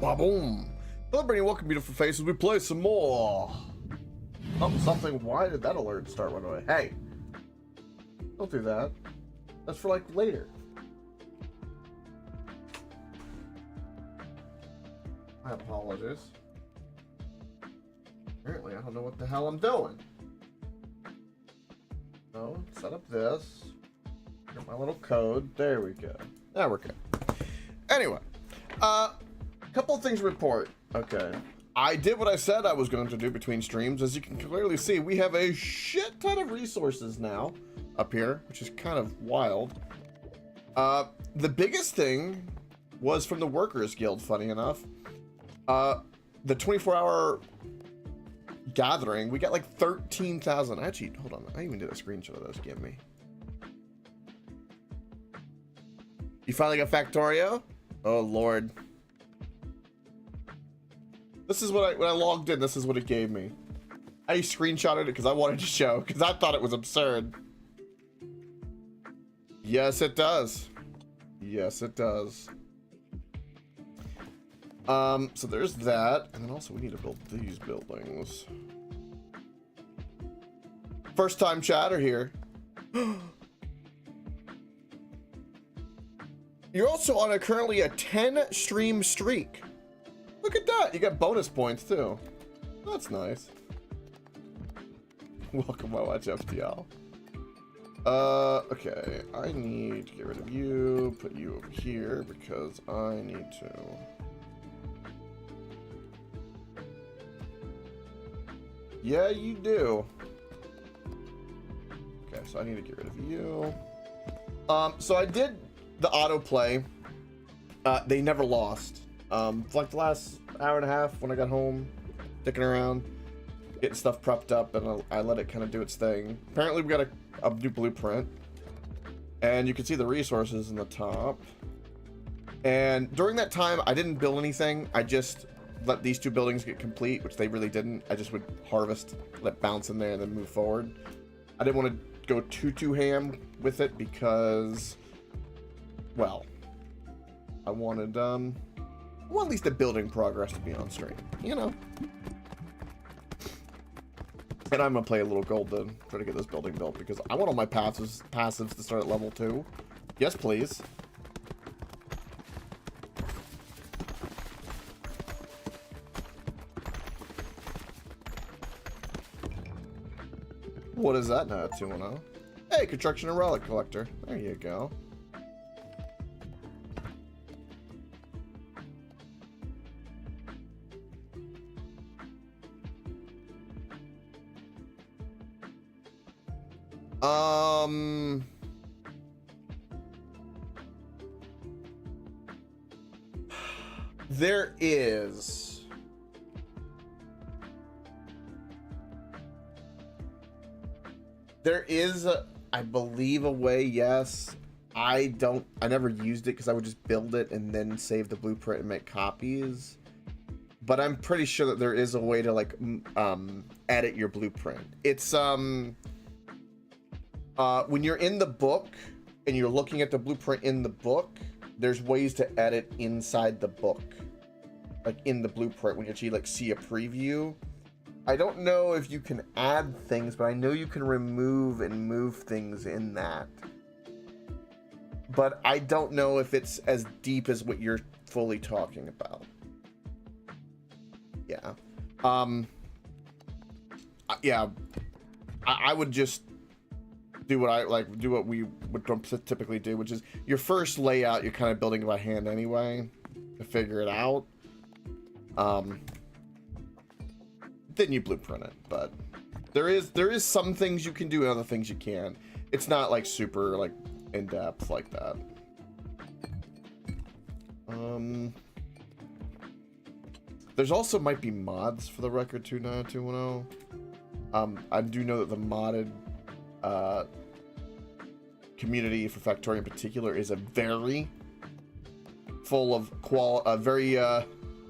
Ba-boom. Hello, everybody. Welcome, beautiful faces. We play some more. Oh, something. Why did that alert start right away? Hey, don't do that. That's for like later. My apologies. Apparently, I don't know what the hell I'm doing. So, set up this. Get my little code. There we go. Now we're good. Anyway, couple of things to report. Okay. I did what I said I was going to do between streams. As you can clearly see, we have a shit ton of resources now up here, which is kind of wild. The biggest thing was from the Workers Guild, funny enough. The 24-hour gathering, we got like 13,000. Actually, hold on. I even did a screenshot of those. Give me. You finally got Factorio? Oh, Lord. This is what when I logged in, this is what it gave me. I screenshotted it because I wanted to show, because I thought it was absurd. Yes, it does. Yes, it does. So there's that, and then also we need to build these buildings. First time chatter here. You're also on currently a 10 stream streak. Look at that. You got bonus points too. That's nice. Welcome, my watch FTL. Okay. I need to get rid of you, put you over here because I need to. Yeah, you do. Okay, so I need to get rid of you. So I did the autoplay. They never lost. For like the last hour and a half when I got home, sticking around, getting stuff prepped up, and I let it kind of do its thing. Apparently we got a new blueprint, and you can see the resources in the top. And during that time, I didn't build anything. I just let these two buildings get complete, which they really didn't. I just would harvest, let bounce in there, and then move forward. I didn't want to go too ham with it because, well, I wanted well, at least the building progress to be on stream, you know. And I'm gonna play a little gold to try to get this building built because I want all my passives to start at level 2. Yes, please. What is that now? 210. Hey, construction and relic collector. There you go. There is, I believe, a way, yes. I never used it because I would just build it and then save the blueprint and make copies. But I'm pretty sure that there is a way to, like, edit your blueprint. It's, when you're in the book and you're looking at the blueprint in the book, there's ways to edit inside the book. Like, in the blueprint, when you actually, like, see a preview. I don't know if you can add things, but I know you can remove and move things in that. But I don't know if it's as deep as what you're fully talking about. Yeah. Yeah. I would just do what we would typically do, which is your first layout, you're kind of building by hand anyway to figure it out. Then you blueprint it, but there is some things you can do and other things you can. It's not like super like in depth like that. There's also might be mods for the record 29210. I do know that the modded community for Factorio in particular is a very full of very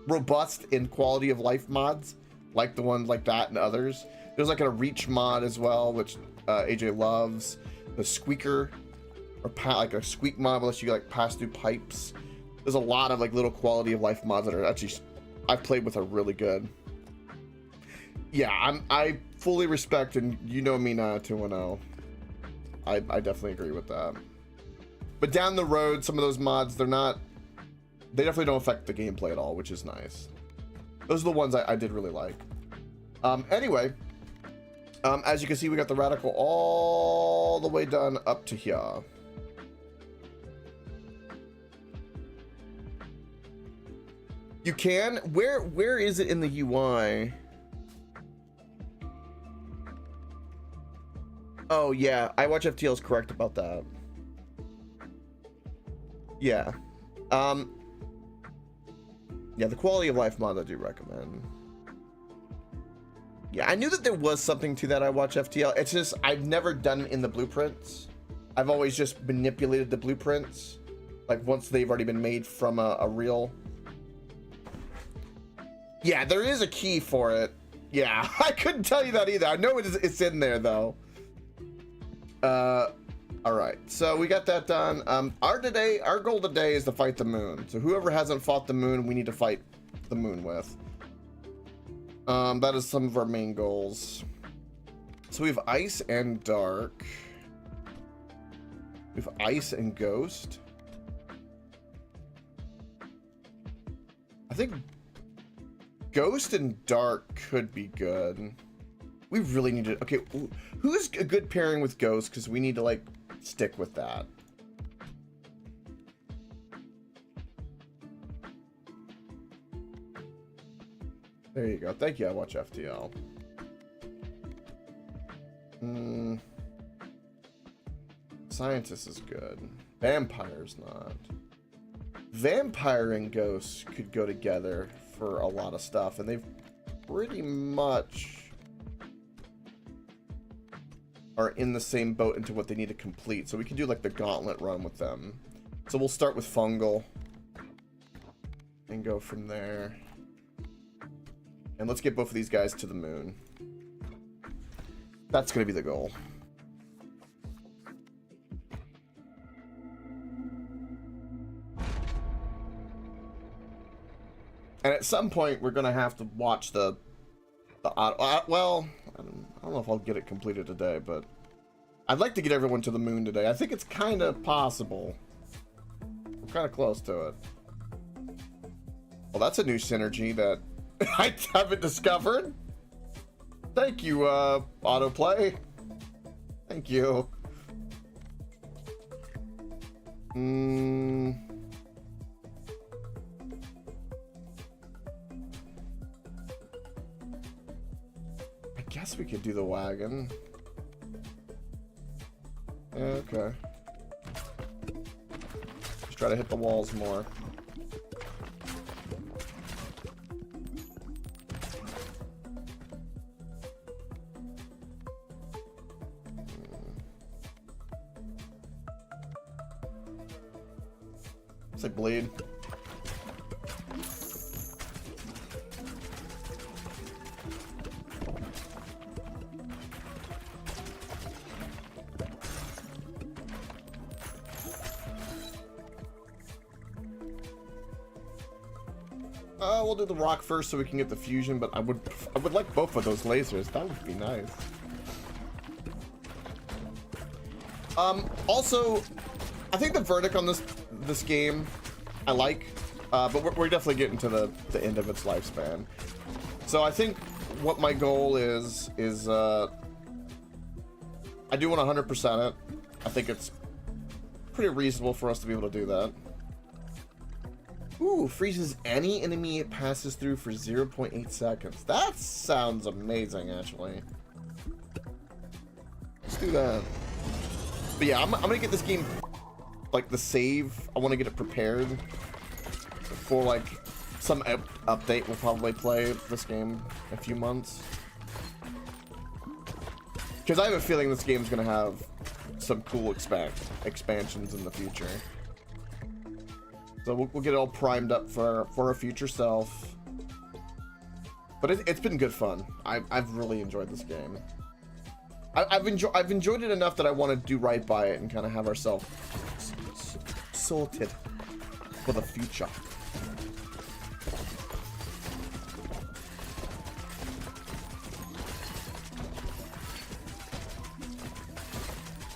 robust in quality of life mods. Like the ones like that and others. There's like a reach mod as well, which AJ loves. The squeaker, or like a squeak mod, unless you like pass through pipes. there's a lot of like little quality of life mods that are actually I've played with are really good. Yeah, I fully respect, and you know me now, 210. I definitely agree with that. But down the road, some of those mods, they definitely don't affect the gameplay at all, which is nice. Those are the ones I did really like. Anyway, as you can see, we got the radical all the way done up to here. You can? Where is it in the UI? Oh yeah, I watch FTL is correct about that. Yeah. Yeah, the quality of life mod I do recommend. Yeah, I knew that there was something to that I watch FTL. It's just I've never done it in the blueprints. I've always just manipulated the blueprints, like once they've already been made from a real. Yeah, there is a key for it. Yeah, I couldn't tell you that either. I know it's in there though. All right, so we got that done. Our goal today is to fight the moon. So whoever hasn't fought the moon, we need to fight the moon with. That is some of our main goals. So we have ice and dark. We have ice and ghost. I think ghost and dark could be good. We really need to. Okay, who's a good pairing with ghost? Because we need to like stick with that. There you go. Thank you. I watch FTL. Scientist is good. Vampire's not. Vampire and ghost could go together for a lot of stuff, and they've pretty much are in the same boat into what they need to complete. So we can do like the gauntlet run with them. So we'll start with fungal and go from there. And let's get both of these guys to the moon. That's going to be the goal. And at some point, we're going to have to watch the well, I don't know if I'll get it completed today, but I'd like to get everyone to the moon today. I think it's kind of possible. We're kind of close to it. Well, that's a new synergy that I haven't discovered. Thank you, autoplay. Thank you. I guess we could do the wagon. Yeah, okay. Just try to hit the walls more. It's like bleed. We'll do the rock first so we can get the fusion, but I would like both of those lasers. That would be nice. Also, I think the verdict on this game I like, but we're definitely getting to the end of its lifespan. So I think what my goal is I do want 100% it. I think it's pretty reasonable for us to be able to do that. Ooh, freezes any enemy it passes through for 0.8 seconds. That sounds amazing, actually. Let's do that. But yeah, I'm gonna get this game, like the save, I want to get it prepared for like some update. We'll probably play this game in a few months. Because I have a feeling this game's gonna have some cool expansions in the future. So we'll get it all primed up for our future self. But it's been good fun. I've really enjoyed this game. I've enjoyed it enough that I want to do right by it and kind of have ourselves sorted. for the future.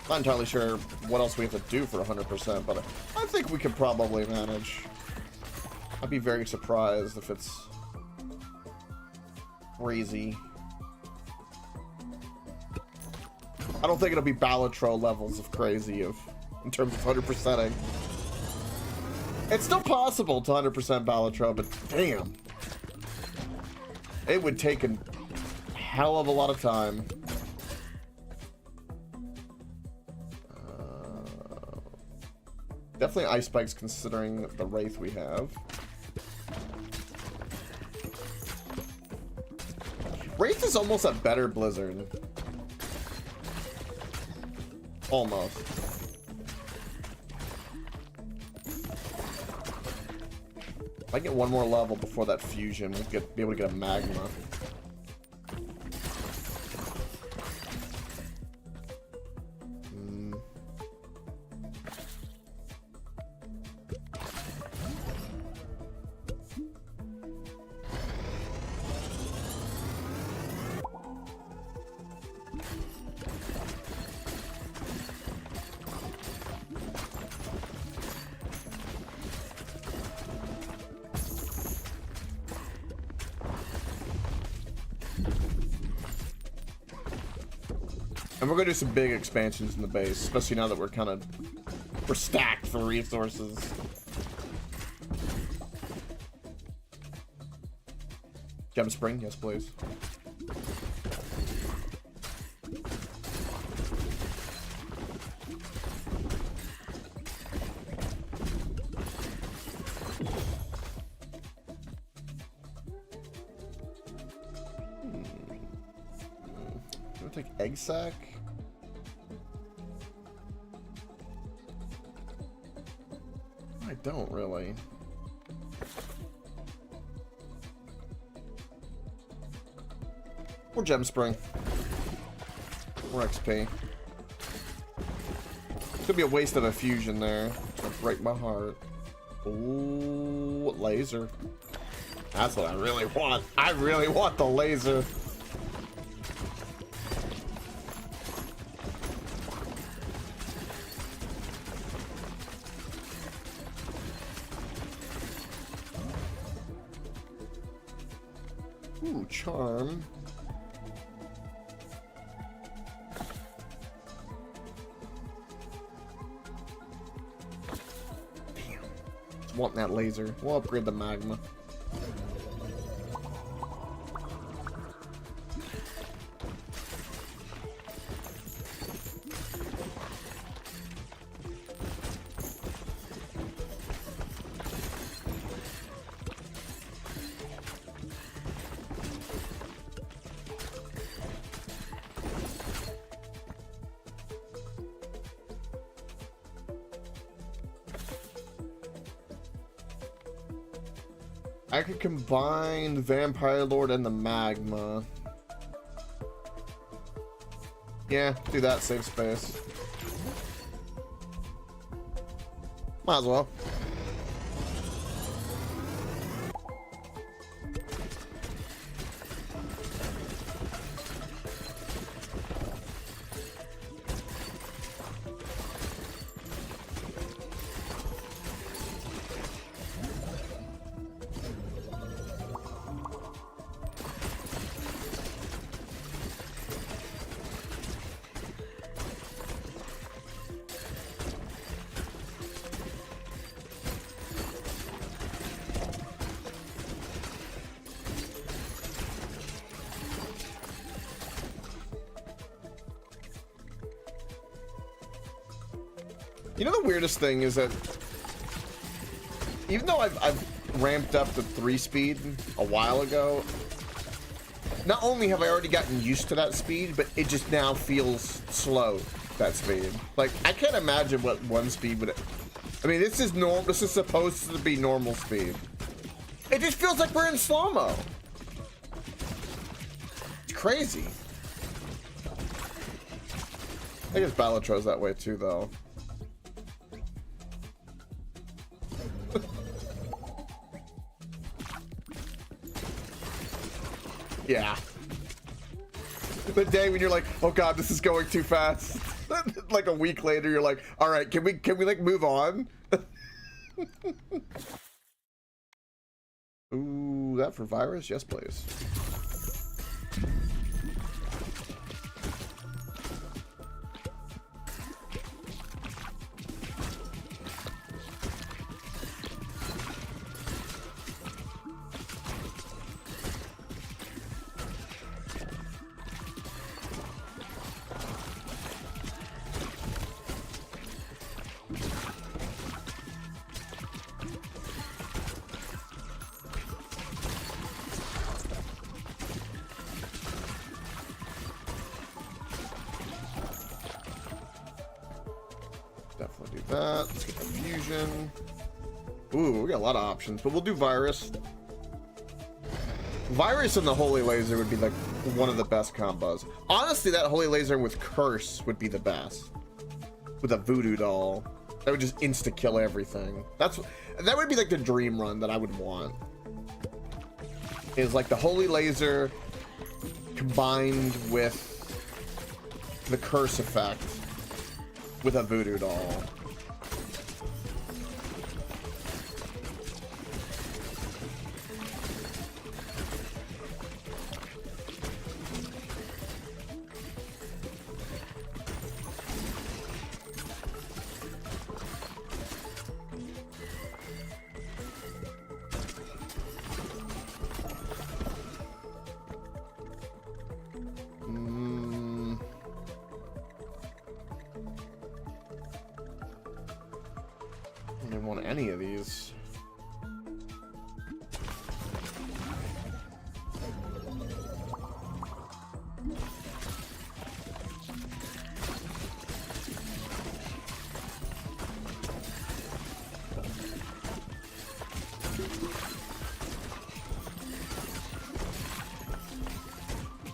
Not entirely sure what else we have to do for 100%, but I think we could probably manage. I'd be very surprised if it's crazy. I don't think it'll be Balatro levels of crazy in terms of 100%ing. It's still possible to 100% Balatro, but damn. It would take a hell of a lot of time. Definitely Ice Spikes considering the Wraith we have. Wraith is almost a better Blizzard. Almost. If I get one more level before that fusion, we'll be able to get a Magma. And we're gonna do some big expansions in the base, especially now that we're stacked for resources. Gem Spring, yes please. Take egg sack. I don't really. Or Gem Spring. Or XP. Could be a waste of a fusion there. It'll break my heart. Ooh, laser. That's what I really want. I really want the laser. Ooh, charm. Damn. Just want that laser. We'll upgrade the magma. I could combine the Vampire Lord and the Magma. Yeah, do that, save space. Might as well. You know the weirdest thing is that even though I've ramped up to 3-speed a while ago, not only have I already gotten used to that speed, but it just now feels slow, that speed. Like, I can't imagine what 1-speed would... I mean, this is normal. This is supposed to be normal speed. It just feels like we're in slow-mo. It's crazy. I guess Balatro's that way too, though. Yeah. The day when you're like, oh god, this is going too fast. Like a week later, you're like, all right, can we like move on? Ooh, that for virus? Yes, please. Definitely do that. Let's get the fusion. Ooh, we got a lot of options, but we'll do virus. Virus and the holy laser would be like one of the best combos. Honestly, that holy laser with curse would be the best. With a voodoo doll, that would just insta kill everything. That would be like the dream run that I would want. Is like the holy laser combined with the curse effect with a voodoo doll. I don't want any of these.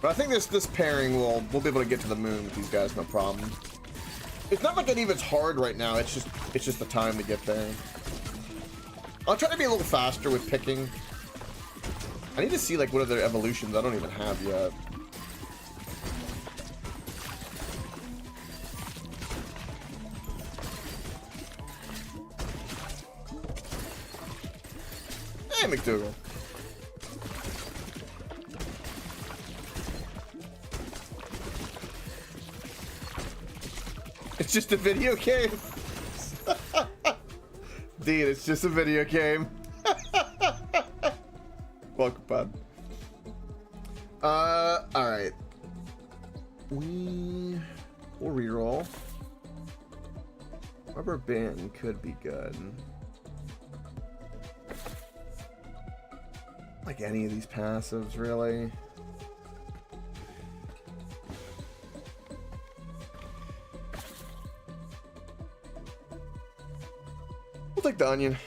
But I think this pairing we'll be able to get to the moon with these guys, no problem. It's not like any of it's hard right now. It's just the time to get there. I'll try to be a little faster with picking. I need to see like what other evolutions I don't even have yet. Hey, McDougal. It's just a video game. Dude, it's just a video game. Welcome, bud. Alright. We'll reroll. Rubber band could be good. Like any of these passives, really. We'll take the onion.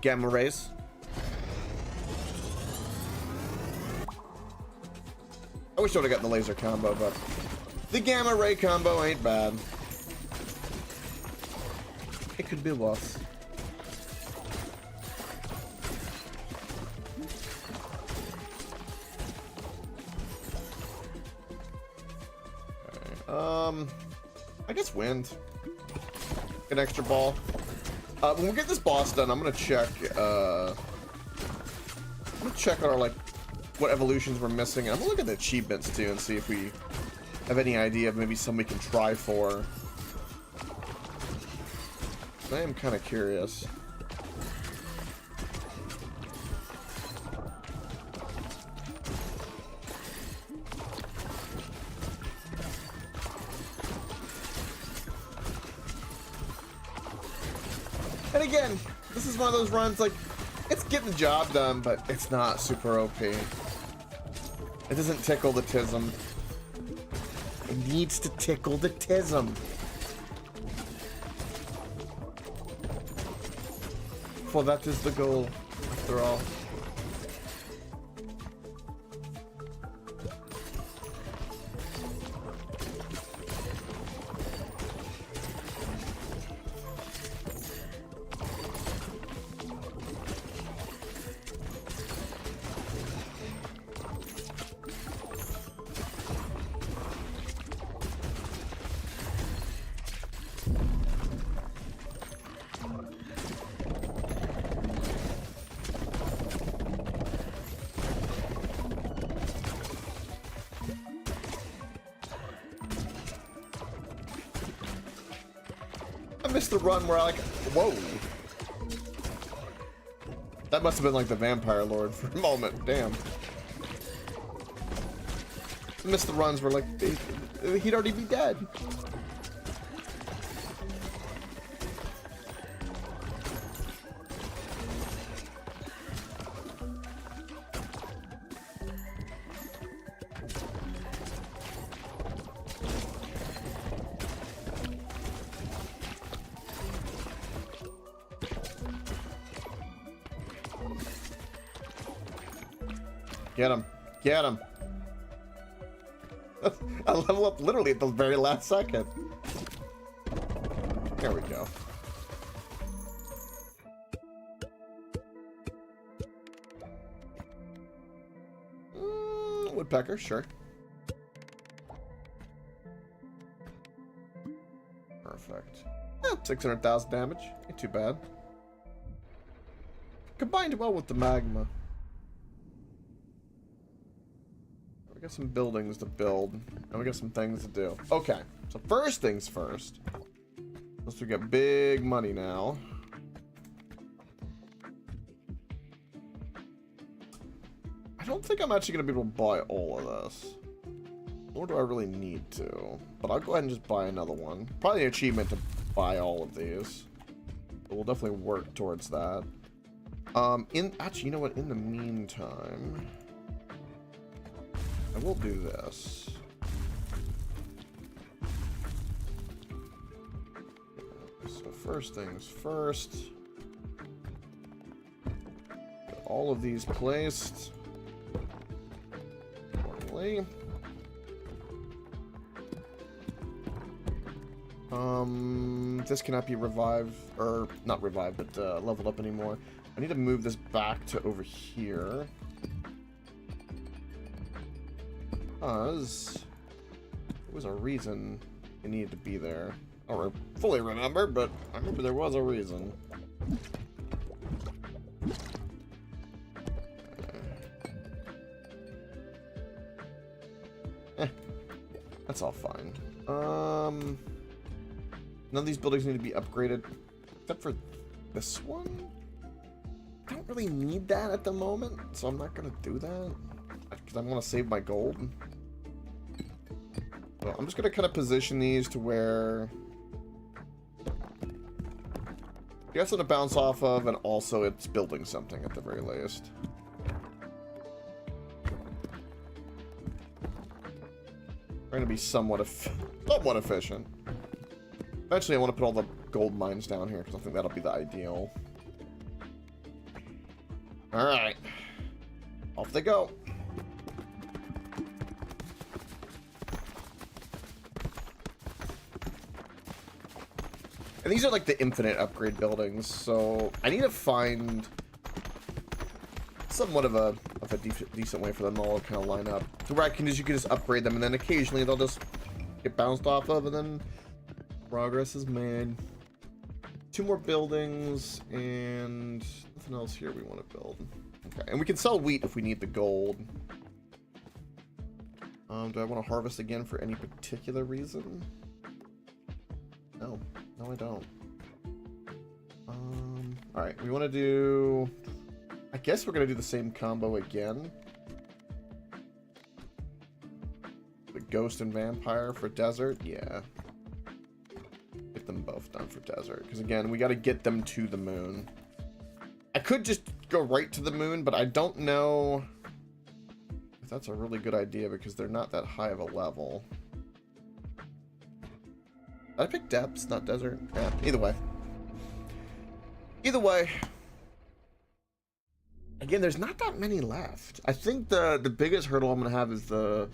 Gamma rays. I wish I would have gotten the laser combo, but the gamma ray combo ain't bad. It could be worse. Right, I guess wind. An extra ball. When we get this boss done, I'm gonna check. I'm gonna check our like what evolutions we're missing. And I'm gonna look at the achievements too and see if we have any idea of maybe some we can try for. I am kind of curious. And again, this is one of those runs, like, it's getting the job done, but it's not super OP. It doesn't tickle the tism. It needs to tickle the tism. For that is the goal, after all. missed the run where I like, whoa. That must have been like the Vampire Lord for a moment. Damn. I missed the runs where like he'd already be dead. Get him. Get him. I level up literally at the very last second. There we go. Woodpecker, sure. Perfect. 600,000 damage. Ain't too bad. Combined well with the magma. We got some buildings to build, and we got some things to do. Okay, so first things first. Once we get big money now. I don't think I'm actually going to be able to buy all of this. Nor do I really need to. But I'll go ahead and just buy another one. Probably an achievement to buy all of these. But we'll definitely work towards that. Actually, you know what? In the meantime, I will do this. So first things first. Get all of these placed. Accordingly. This cannot be revived, or not revived, but leveled up anymore. I need to move this back to over here. Because there was a reason it needed to be there. I don't fully remember, but I remember there was a reason. That's all fine. None of these buildings need to be upgraded, except for this one. I don't really need that at the moment, so I'm not gonna do that. Because I want to save my gold. So I'm just going to kind of position these to where you have something to bounce off of, and also it's building something at the very least. Trying to be somewhat efficient. Eventually I want to put all the gold mines down here, because I think that'll be the ideal. Alright. Off they go. And these are like the infinite upgrade buildings, so I need to find somewhat of a decent way for them all to kind of line up. To where you can just upgrade them, and then occasionally they'll just get bounced off of, and then progress is made. 2 more buildings, and nothing else here we want to build. Okay, and we can sell wheat if we need the gold. Do I want to harvest again for any particular reason? No. No, I don't. Alright, we want to do... I guess we're going to do the same combo again. The Ghost and Vampire for Desert, yeah. Get them both done for Desert. Because again, we got to get them to the moon. I could just go right to the moon, but I don't know if that's a really good idea because they're not that high of a level. Did I pick depths, not desert? Yeah, either way. Either way. Again, there's not that many left. I think the biggest hurdle I'm going to have is the...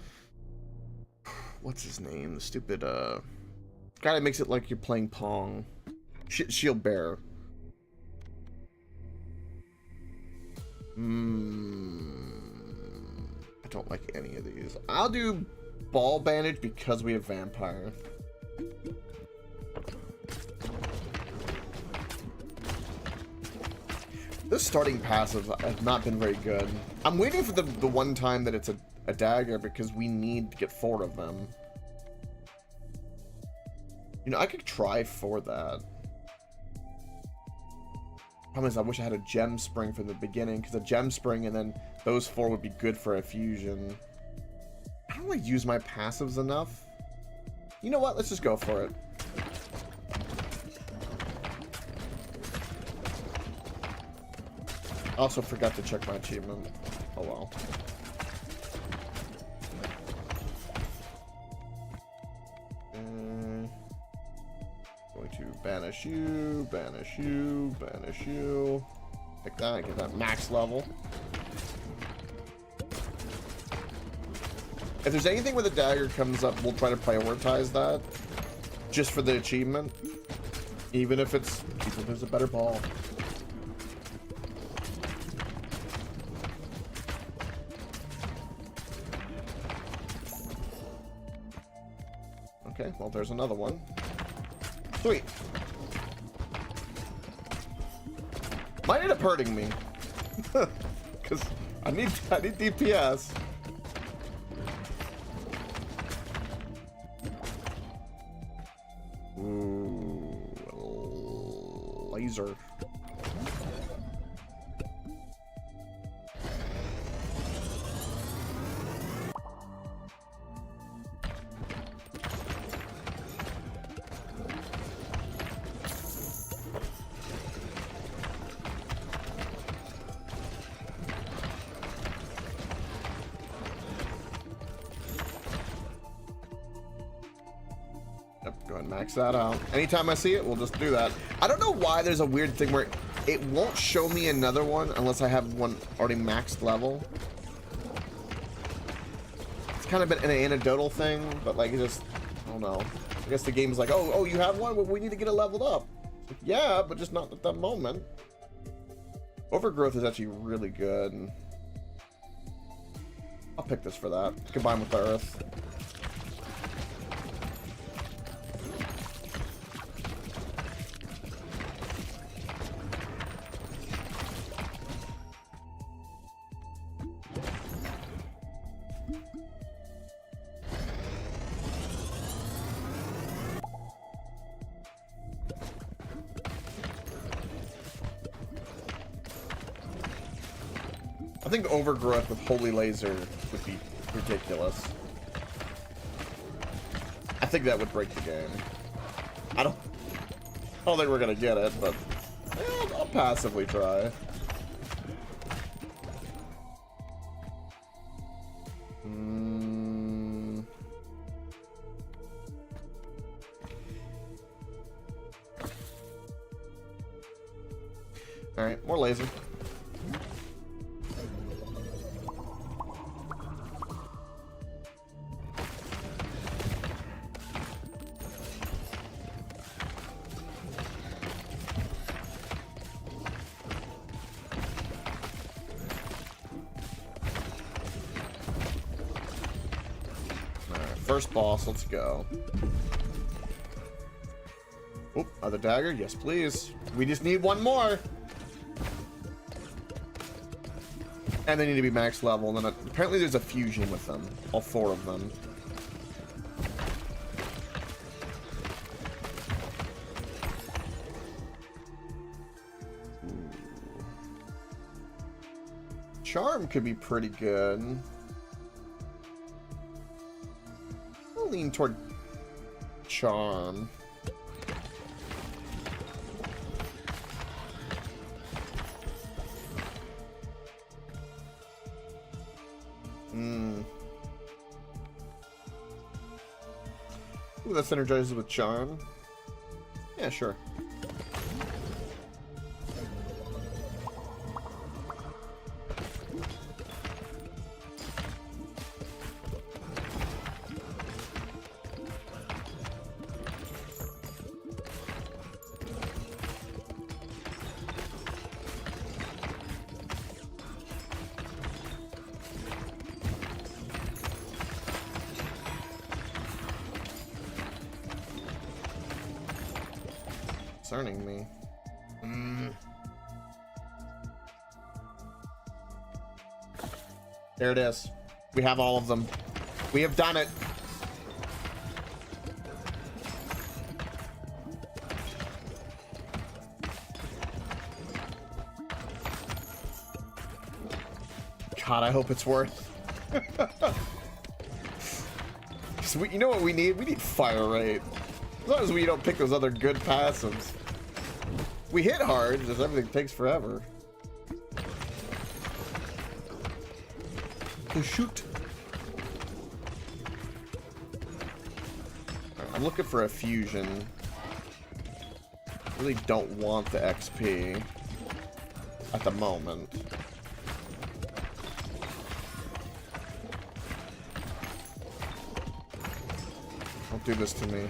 What's his name? The stupid, guy that makes it like you're playing Pong. Shield Bearer. I don't like any of these. I'll do Ball Bandage because we have Vampire. This starting passive has not been very good. I'm waiting for the one time that it's a dagger because we need to get 4 of them. You know, I could try for that. Problem is, I wish I had a gem spring from the beginning, because a gem spring and then those 4 would be good for a fusion. I don't really use my passives enough. You know what? Let's just go for it. I also forgot to check my achievement. Oh well. Going to banish you, banish you, banish you. Like that, get that max level. If there's anything where the dagger comes up, we'll try to prioritize that. Just for the achievement. Even if there's a better ball. Okay, well, there's another one. Sweet. Might end up hurting me. Because I need DPS. Ooh, laser. Yep, go ahead and max that out. Anytime I see it, we'll just do that. I don't know why there's a weird thing where it won't show me another one unless I have one already maxed level. It's kind of been an anecdotal thing, but like, it just, I don't know. I guess the game's like, oh, you have one? Well, we need to get it leveled up. Yeah, but just not at that moment. Overgrowth is actually really good. I'll pick this for that. Combined with the earth. I think overgrowth with holy laser would be ridiculous. I think that would break the game. I don't think we're gonna get it, but I'll passively try. All right, more laser. First boss, let's go. Oop, other dagger, yes please. We just need one more. And they need to be max level, and then apparently there's a fusion with them. All 4 of them. Ooh. Charm could be pretty good. Lean toward charm. Ooh, that synergizes with charm. Yeah, sure. Concerning me. There it is. We have all of them. We have done it. God, I hope it's worth. You know what we need? We need fire rate. As long as we don't pick those other good passives. We hit hard, just everything takes forever. To shoot. I'm looking for a fusion. Really don't want the XP at the moment. Don't do this to me.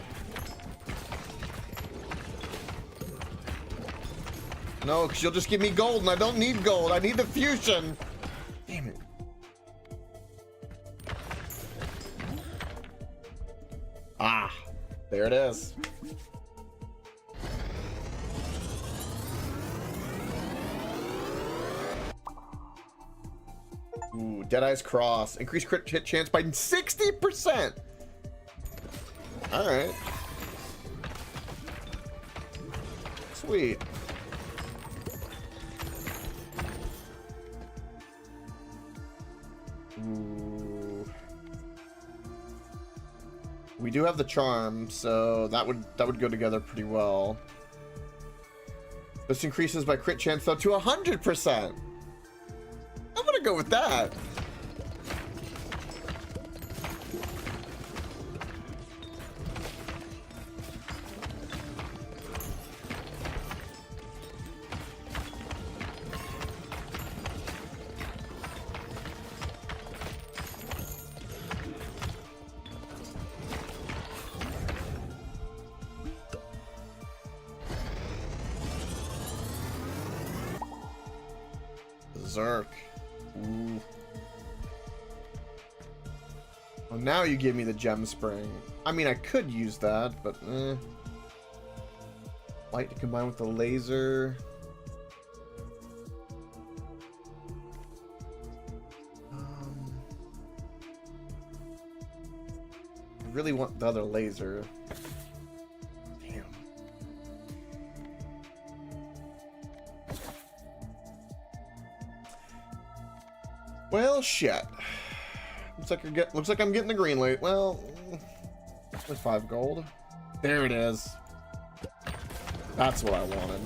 No, because you'll just give me gold, and I don't need gold. I need the fusion. Damn it. Ah, there it is. Ooh, Deadeye's Cross. Increased crit hit chance by 60%. All right. Sweet. Ooh. We do have the charm, so that would go together pretty well. This increases by crit chance up to 100%. I'm gonna go with that. Zerk. Ooh. Well, now you give me the gem spring. I mean, I could use that, but light to combine with the laser. I really want the other laser. Damn. Well, shit. Looks like I'm getting the green light. Well, with 5 gold. There it is. That's what I wanted.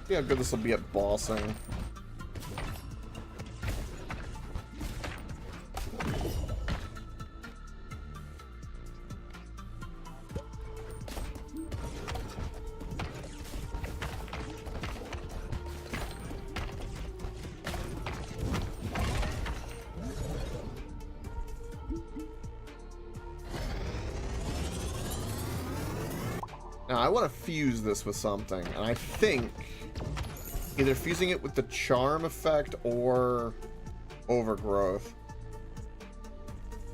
See how good this will be at bossing. Now I want to fuse this with something, and I think either fusing it with the charm effect or overgrowth.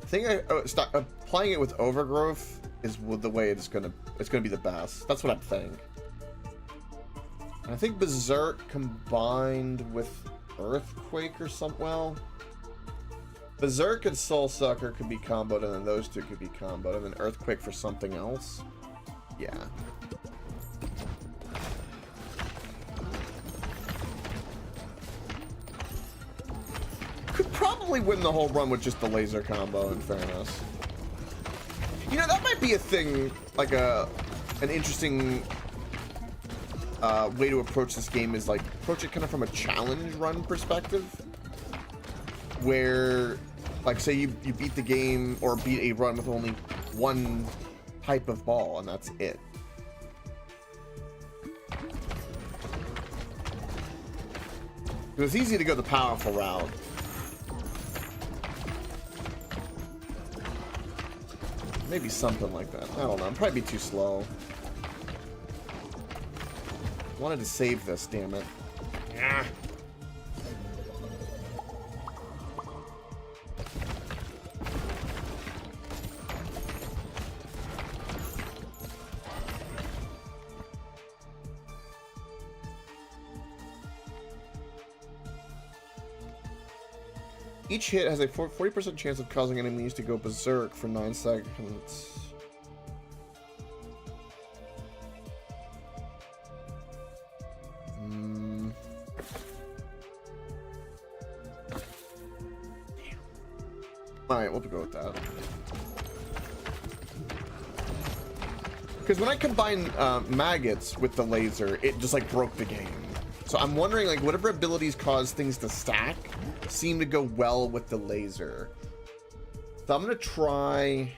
I think applying it with overgrowth is the way it's gonna be the best. That's what I think. And I think Berserk combined with Earthquake or something. Well, Berserk and Soul Sucker could be comboed, and then those two could be comboed, and then Earthquake for something else. Yeah. Could probably win the whole run with just the laser combo, in fairness. You know, that might be a thing, like an interesting way to approach this game is like approach it kind of from a challenge run perspective, where like say you beat the game or beat a run with only one type of ball and that's it. It's easy to go the powerful route. Maybe something like that. I don't know. I'm probably be too slow. Wanted to save this, damn it. Ah. Each hit has a 40% chance of causing enemies to go berserk for 9 seconds. Alright, we'll go with that. Because when I combine maggots with the laser, it just like broke the game. So I'm wondering, like, whatever abilities cause things to stack seem to go well with the laser. So I'm gonna try.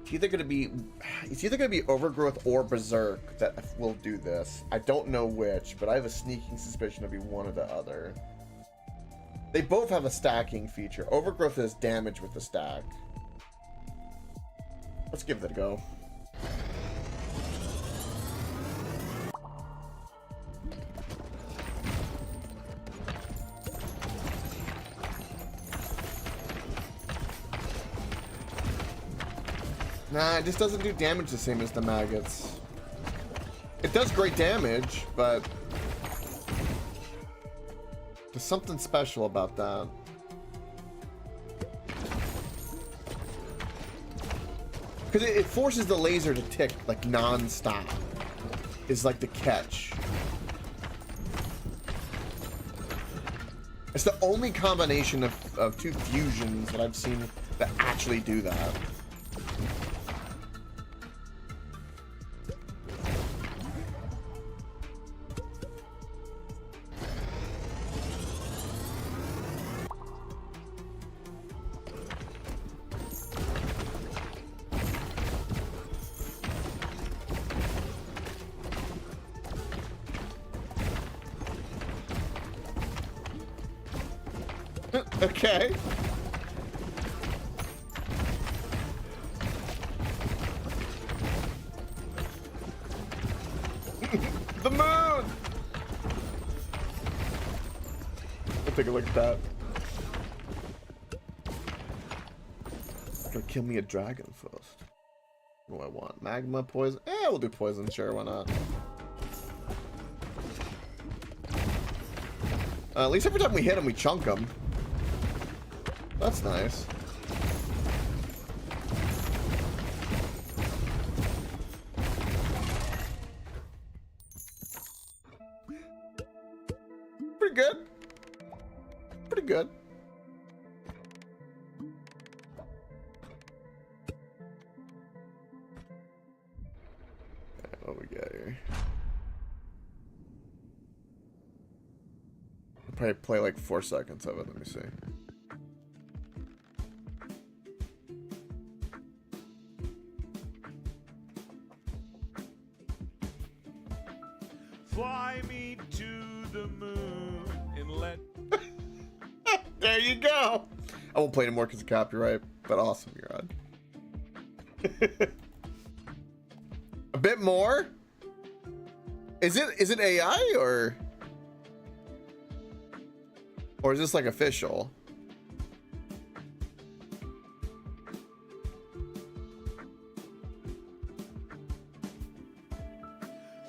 It's either gonna be Overgrowth or Berserk that will do this. I don't know which, but I have a sneaking suspicion it'll be one or the other. They both have a stacking feature. Overgrowth does damage with the stack. Let's give it a go. Nah, it just doesn't do damage the same as the maggots. It does great damage, but there's something special about that. Because it forces the laser to tick like non-stop. Is like the catch. It's the only combination of two fusions that I've seen that actually do that. Okay. The moon! We'll take a look at that. Gonna kill me a dragon first. What do I want? Magma, poison? We'll do poison, sure, why not? At least every time we hit him, we chunk him. That's nice. Pretty good. Pretty good. Okay, what we got here? I'll probably play like 4 seconds of it. Let me see. Fly me to the moon and let... There you go. I won't play anymore because of copyright, but awesome, you're on. A bit more? Is it AI or is this like official?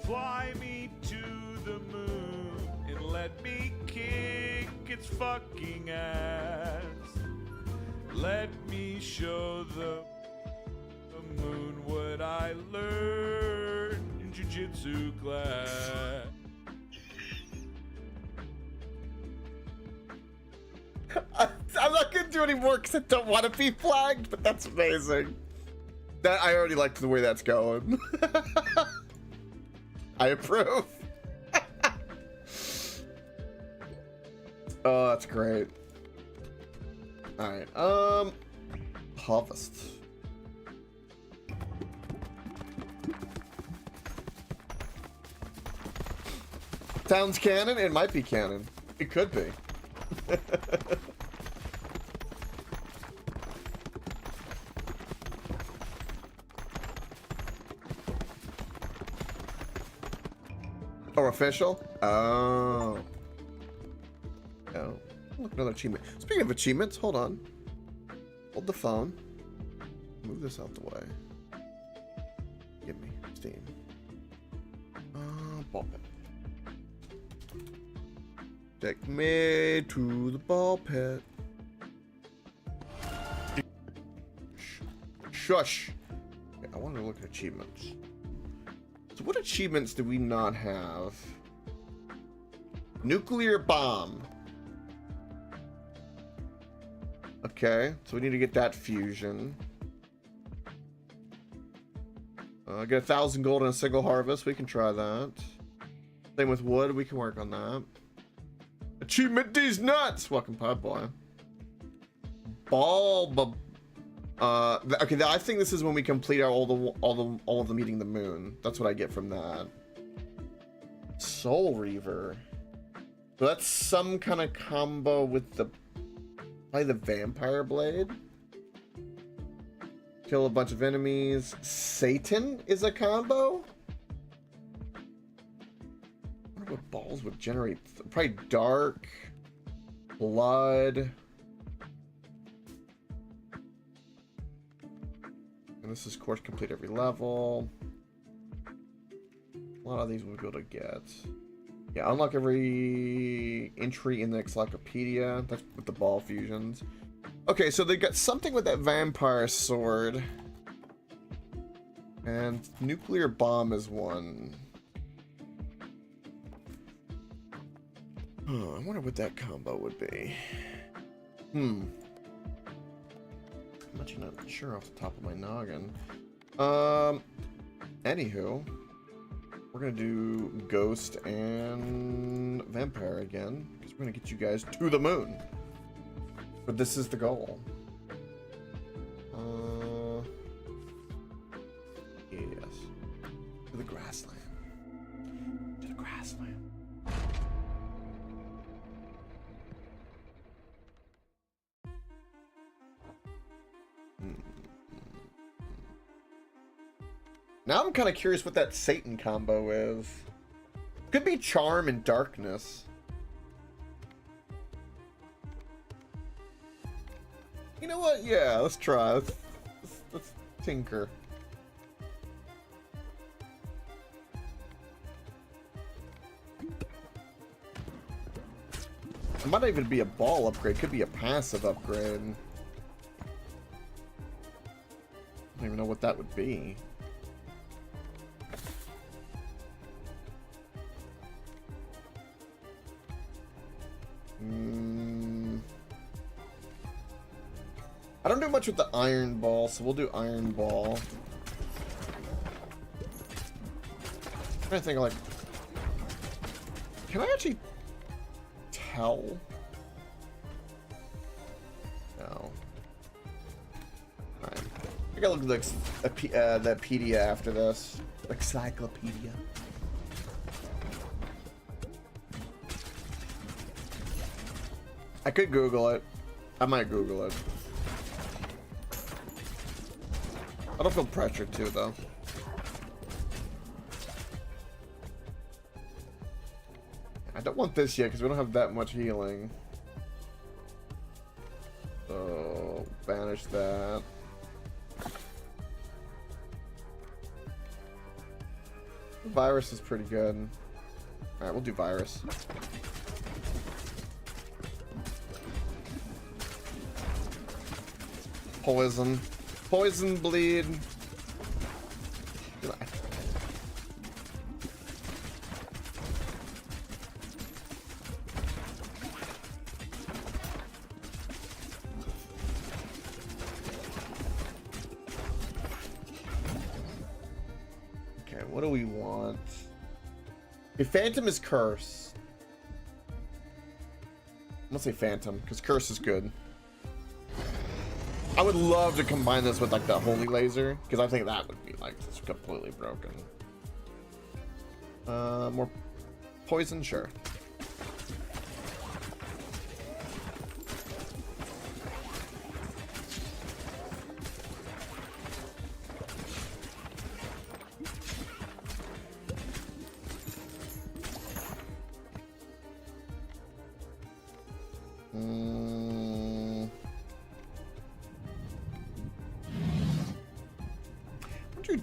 Fly me to the moon and let me kick its fucking ass. Let me show the moon what I learned in jiu-jitsu class. I'm not gonna do any more because I don't want to be flagged, but that's amazing. That I already liked the way that's going. I approve. Oh, that's great. All right. Harvest. Sounds canon. It might be canon. It could be. Or official? Oh. Oh. Look, another achievement. Speaking of achievements, hold on. Hold the phone. Move this out the way. Give me Steam. Ball pit. Take me to the ball pit. Shush. Okay, I want to look at achievements. So what achievements do we not have? Nuclear bomb. Okay, so we need to get that fusion. Get 1,000 gold in a single harvest. We can try that. Same with wood. We can work on that. Achievement these nuts. Welcome, Pod Boy. Okay. I think this is when we complete all of them eating the moon. That's what I get from that. Soul Reaver. So that's some kind of combo with probably the Vampire Blade. Kill a bunch of enemies. Satan is a combo? I wonder what balls would generate. Probably dark. Blood. And this is course complete every level. A lot of these we'll be able to get. Yeah, unlock every entry in the encyclopedia. That's with the ball fusions. Okay, so they got something with that vampire sword. And nuclear bomb is one. Oh, I wonder what that combo would be. I'm actually not sure off the top of my noggin. Anywho, we're gonna do ghost and vampire again because we're gonna get you guys to the moon. But this is the goal. Yes. To the grassland. To the grassland. Now I'm kind of curious what that Satan combo is. Could be charm and darkness. You know what? Yeah, let's try. Let's tinker. It might not even be a ball upgrade. Could be a passive upgrade. I don't even know what that would be. I don't do much with the iron ball, so we'll do iron ball. I'm trying to think, like, can I actually tell? No. Alright. I gotta look at the pedia after this. Encyclopedia. I could Google it. I might Google it. I don't feel pressured to, though. I don't want this yet because we don't have that much healing. So, banish that. Virus is pretty good. Alright, we'll do virus. Poison. Poison bleed. Okay, what do we want? Okay, Phantom is Curse. I'm gonna say Phantom, because Curse is good. I would love to combine this with like the Holy Laser, because I think that would be like just completely broken. More poison, sure.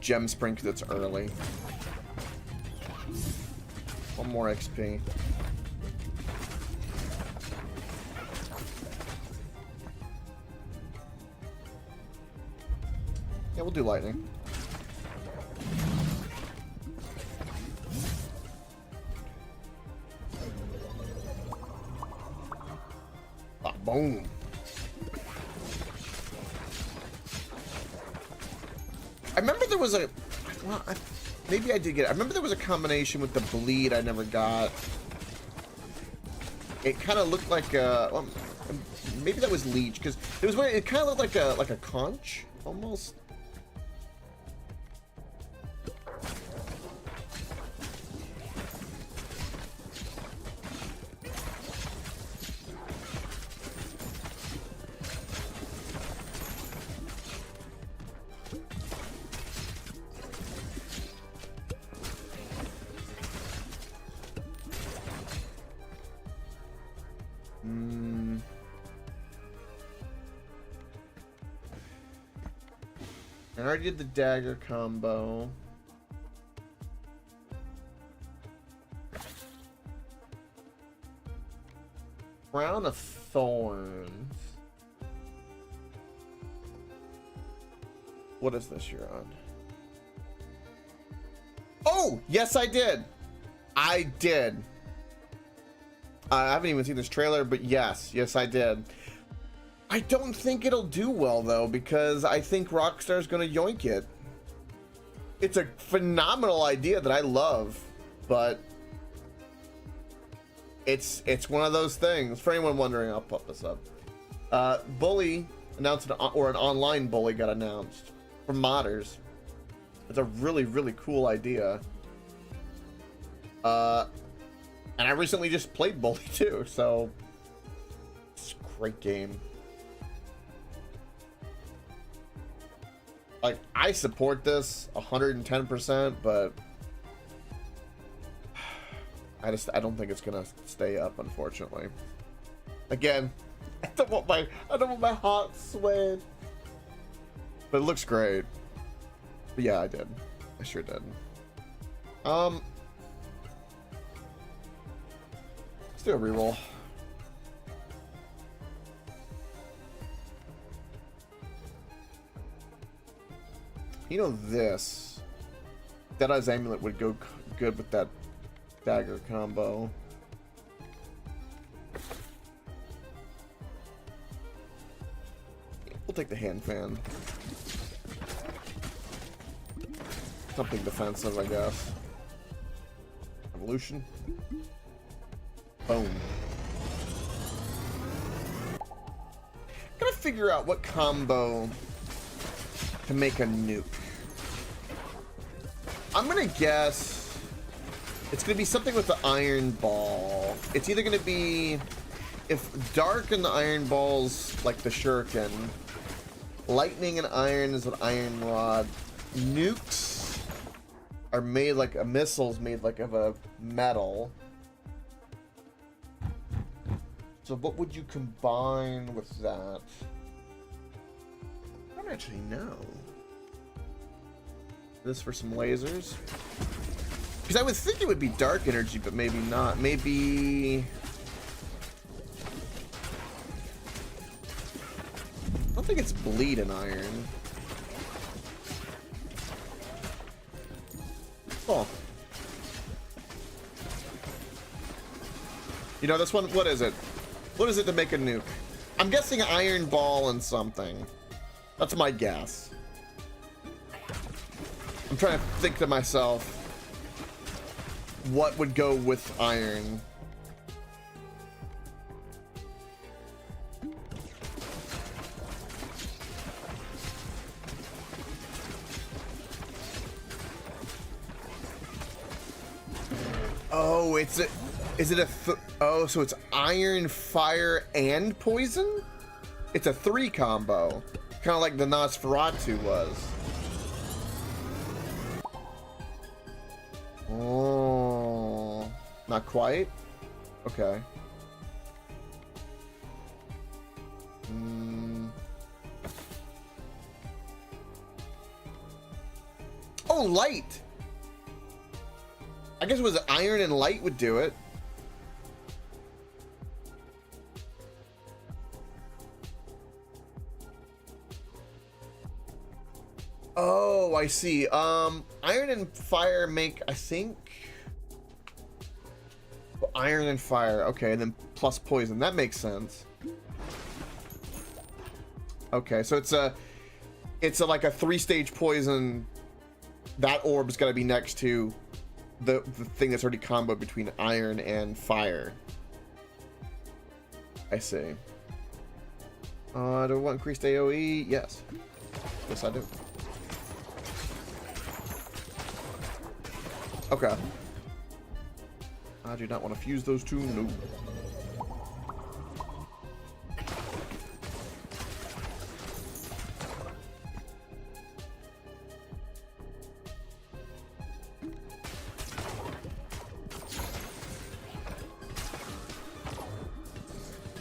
Gem Spring because it's early. One more XP. Yeah, we'll do lightning. Ah, boom. I remember there was a... Well, maybe I did get it. I remember there was a combination with the bleed I never got. It kind of looked like a... Well, maybe that was leech, because it kind of looked like a conch, almost. I already did the dagger combo. Crown of Thorns. What is this you're on? Oh, yes, I did. I did. I haven't even seen this trailer, but yes, I did. I don't think it'll do well, though, because I think Rockstar's going to yoink it. It's a phenomenal idea that I love, but it's one of those things. For anyone wondering, I'll pop this up. Bully announced, an online bully got announced from modders. It's a really, really cool idea. And I recently just played Bully too, so it's a great game. Like, I support this 110%, but I don't think it's gonna stay up, unfortunately. Again, I don't want my heart swaying. But it looks great. But yeah, I did. I sure did. Let's do a reroll. You know, this Deadeye's Amulet would go good with that dagger combo. We'll take the hand fan. Something defensive, I guess. Evolution. Boom. Gotta figure out what combo to make a nuke. I'm gonna guess it's gonna be something with the iron ball. It's either gonna be, if dark and the iron ball's like the shuriken, lightning and iron is an iron rod, nukes are made like a missile's made like of a metal. So what would you combine with that? I don't actually know. This for some lasers. Because I would think it would be dark energy, but maybe not. Maybe... I don't think it's bleed in iron. Oh. You know this one? What is it? What is it to make a nuke? I'm guessing iron ball and something. That's my guess. I'm trying to think to myself what would go with iron. Oh, is it a oh, so it's iron, fire, and poison? It's a 3 combo. Kind of like the Nosferatu was. Oh, not quite? Okay. Oh, light! I guess it was iron and light would do it. Oh, I see. Iron and fire make, I think, iron and fire. Okay, and then plus poison. That makes sense. Okay, so it's a like a 3-stage poison. That orb's got to be next to the thing that's already comboed between iron and fire. I see. Do I want increased AoE? Yes. Yes, I do. Okay. I do not want to fuse those two. No.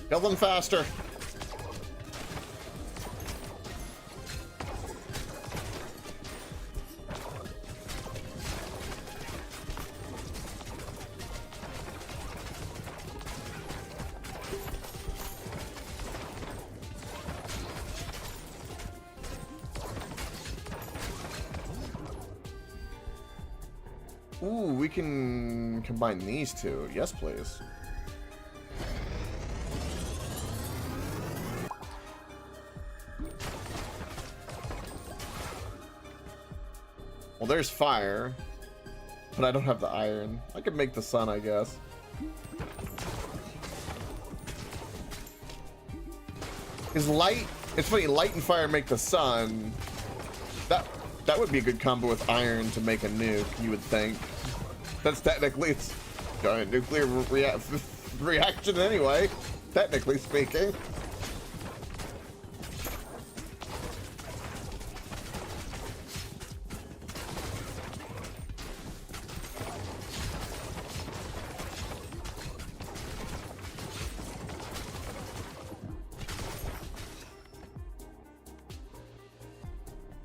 Kill them faster. Ooh, we can combine these two. Yes, please. Well, there's fire, but I don't have the iron. I could make the sun, I guess. Because light, it's funny, light and fire make the sun. That would be a good combo with iron to make a nuke, you would think. That's technically it's giant nuclear reaction anyway, technically speaking.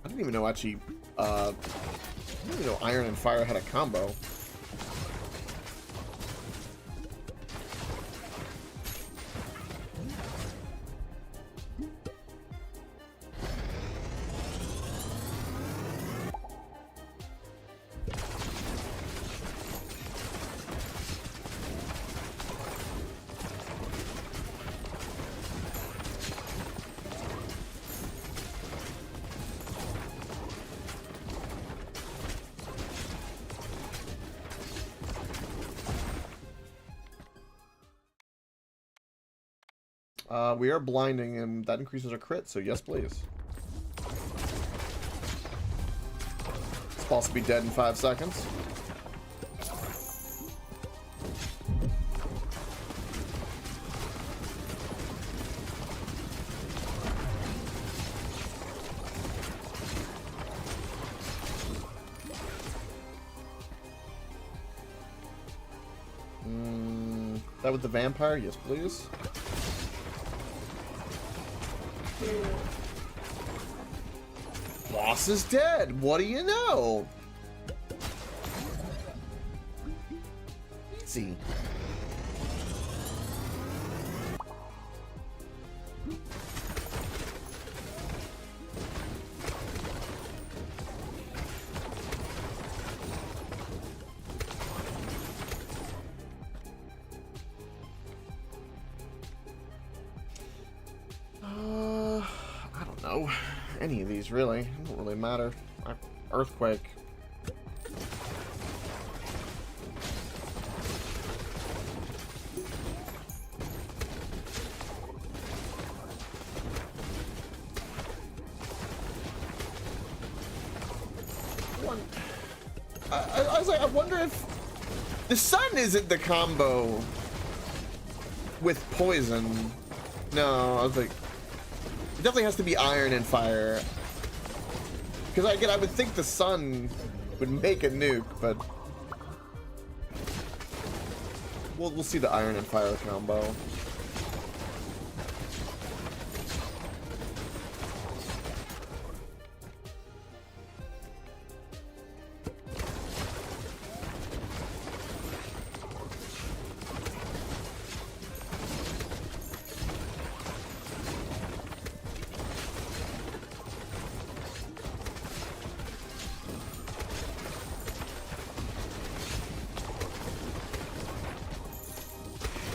I didn't even know actually, I didn't even know iron and fire had a combo. We are blinding, and that increases our crit, so yes, please. It's supposed to be dead in 5 seconds. That with the vampire? Yes, please. Boss is dead. What do you know? Easy. I don't know. Any of these, really. It don't really matter. Earthquake. I was like, I wonder if the sun isn't the combo with poison. No, I was like, it definitely has to be iron and fire. Because again, I would think the sun would make a nuke, but we'll see the iron and fire combo.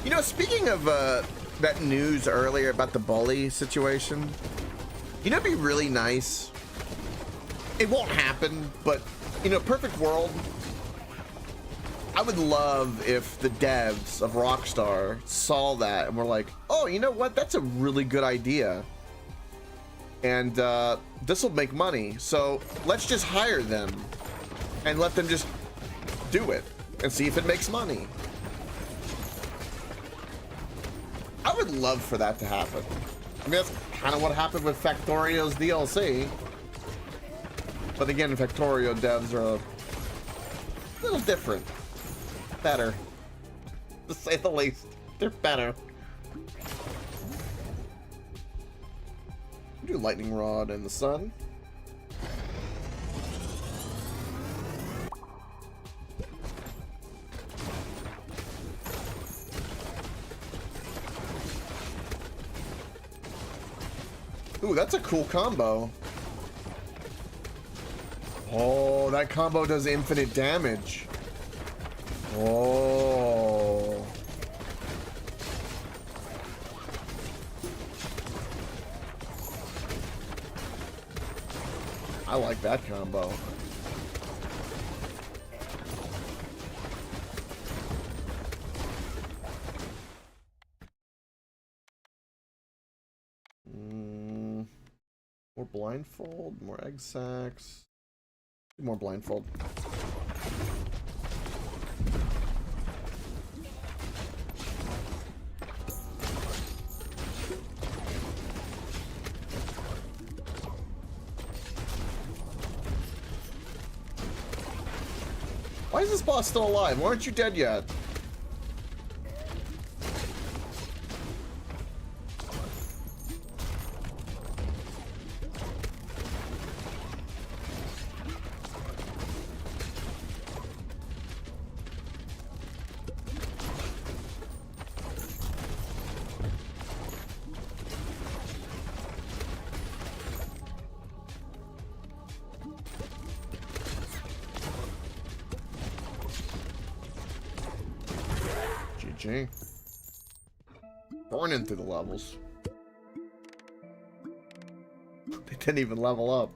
You know, speaking of that news earlier about the bully situation, you know, it'd be really nice. It won't happen, but you know, perfect world. I would love if the devs of Rockstar saw that and were like, oh, you know what? That's a really good idea. And this will make money. So let's just hire them and let them just do it and see if it makes money. I would love for that to happen. I mean, that's kind of what happened with Factorio's DLC. But again, Factorio devs are a little different. Better. To say the least. They're better. Do lightning rod in the sun. Ooh, that's a cool combo. Oh, that combo does infinite damage. Oh. I like that combo. More blindfold, more egg sacs. More blindfold. Why is this boss still alive? Why aren't you dead yet? GG. Burning through the levels. They didn't even level up.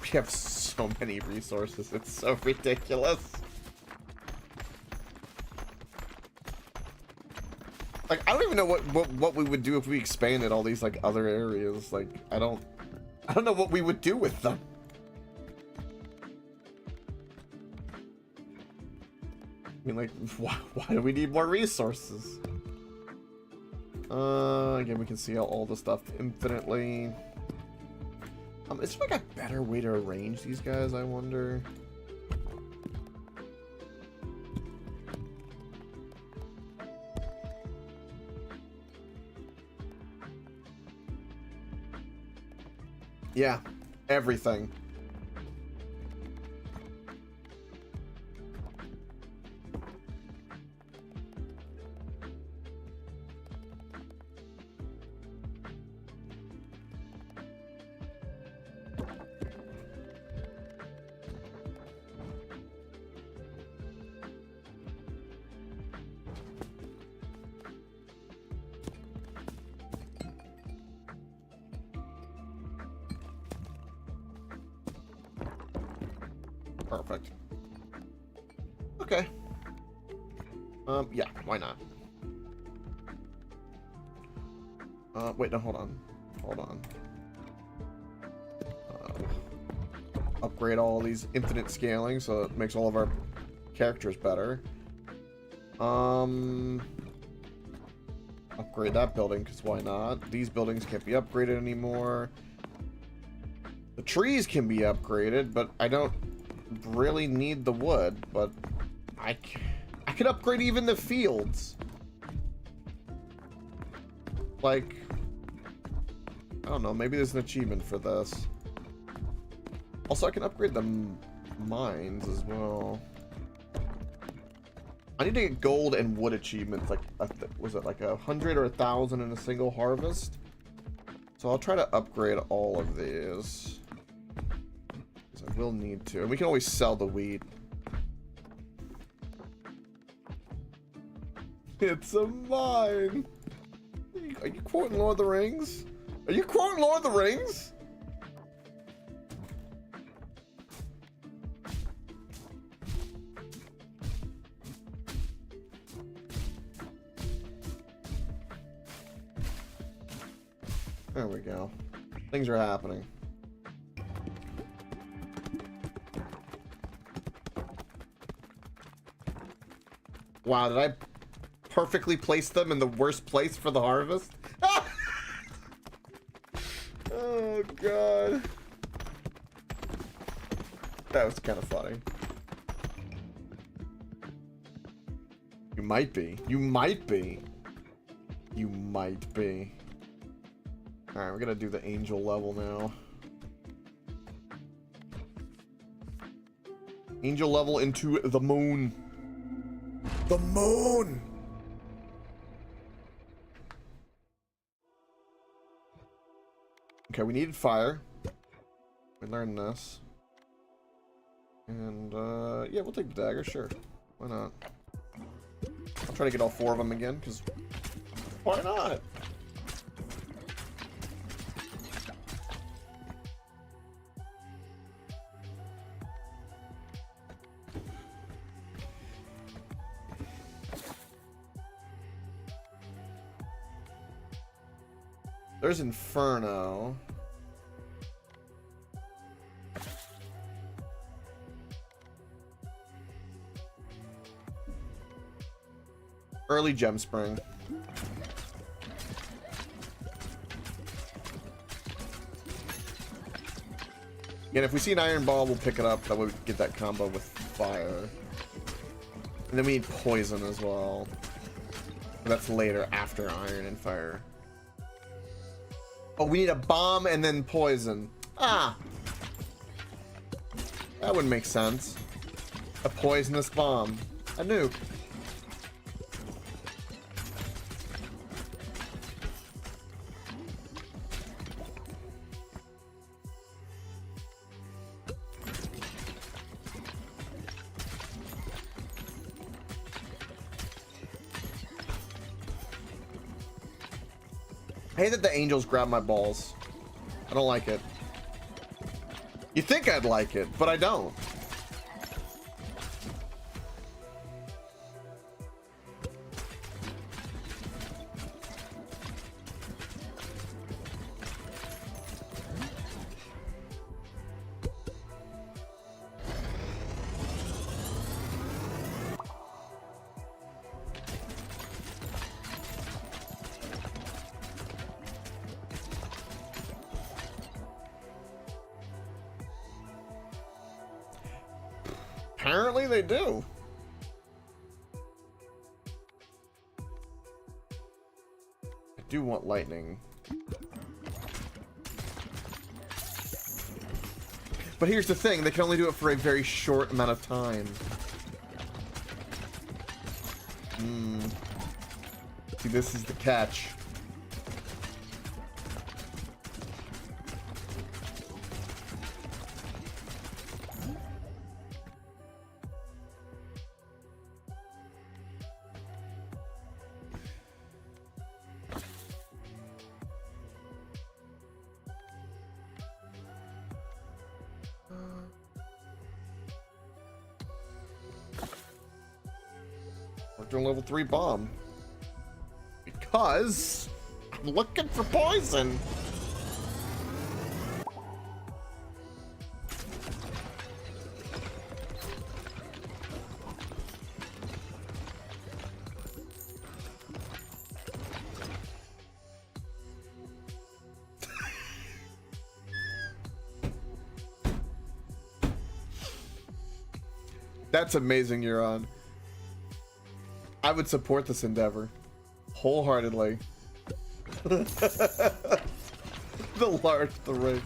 We have so many resources, it's so ridiculous. Like, I don't even know what we would do if we expanded all these, like, other areas. Like, I don't know what we would do with them. I mean, like, why do we need more resources? Again, we can see all the stuff infinitely. Is there like a better way to arrange these guys, I wonder? Yeah, everything. Perfect. Okay. Yeah, why not? Wait, no, hold on. Hold on. Upgrade all these infinite scaling so it makes all of our characters better. Upgrade that building, because why not? These buildings can't be upgraded anymore. The trees can be upgraded, but I don't really need the wood, but I could upgrade even the fields. Like, I don't know, maybe there's an achievement for this. Also, I can upgrade mines as well. I need to get gold and wood achievements. Like, was it like 100 or 1,000 in a single harvest? So I'll try to upgrade all of these. Because I will need to. And we can always sell the wheat. It's a mine. Are you quoting Lord of the Rings? Are you quoting Lord of the Rings? There we go. Things are happening. Wow, did I perfectly place them in the worst place for the harvest? Oh, God. That was kind of funny. You might be. You might be. You might be. Alright, we're gonna do the angel level now. Angel level into the moon. The moon! Okay, we needed fire. We learned this. And, yeah, we'll take the dagger, sure. Why not? I'll try to get all 4 of them again, because why not? There's Inferno. Early Gem Spring. Again, if we see an Iron Ball, we'll pick it up. That way we can get that combo with fire. And then we need Poison as well. That's later, after Iron and Fire. Oh, we need a bomb and then poison. Ah! That wouldn't make sense. A poisonous bomb. A nuke. I hate that the angels grab my balls. I don't like it. You think I'd like it, but I don't. Apparently they do. I do want lightning. But here's the thing, they can only do it for a very short amount of time. See, this is the catch. We're doing level 3 bomb. Because I'm looking for poison. That's amazing, you're on. I would support this endeavor wholeheartedly. The large, the ring.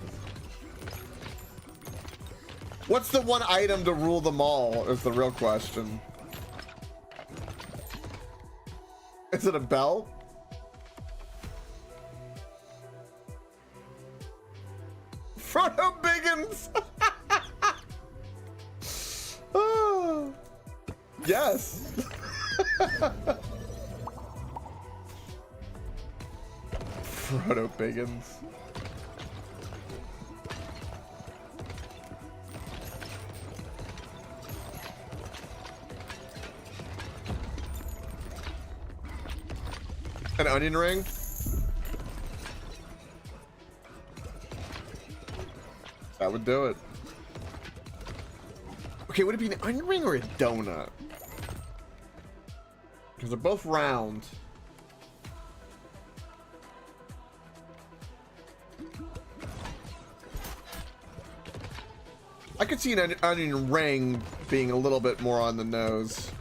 What's the one item to rule them all is the real question. Is it a bell? Frodo Biggins! Oh, yes! Frodo Biggins. An onion ring? That would do it. Okay, would it be an onion ring or a donut? Because they're both round. I could see an onion ring being a little bit more on the nose.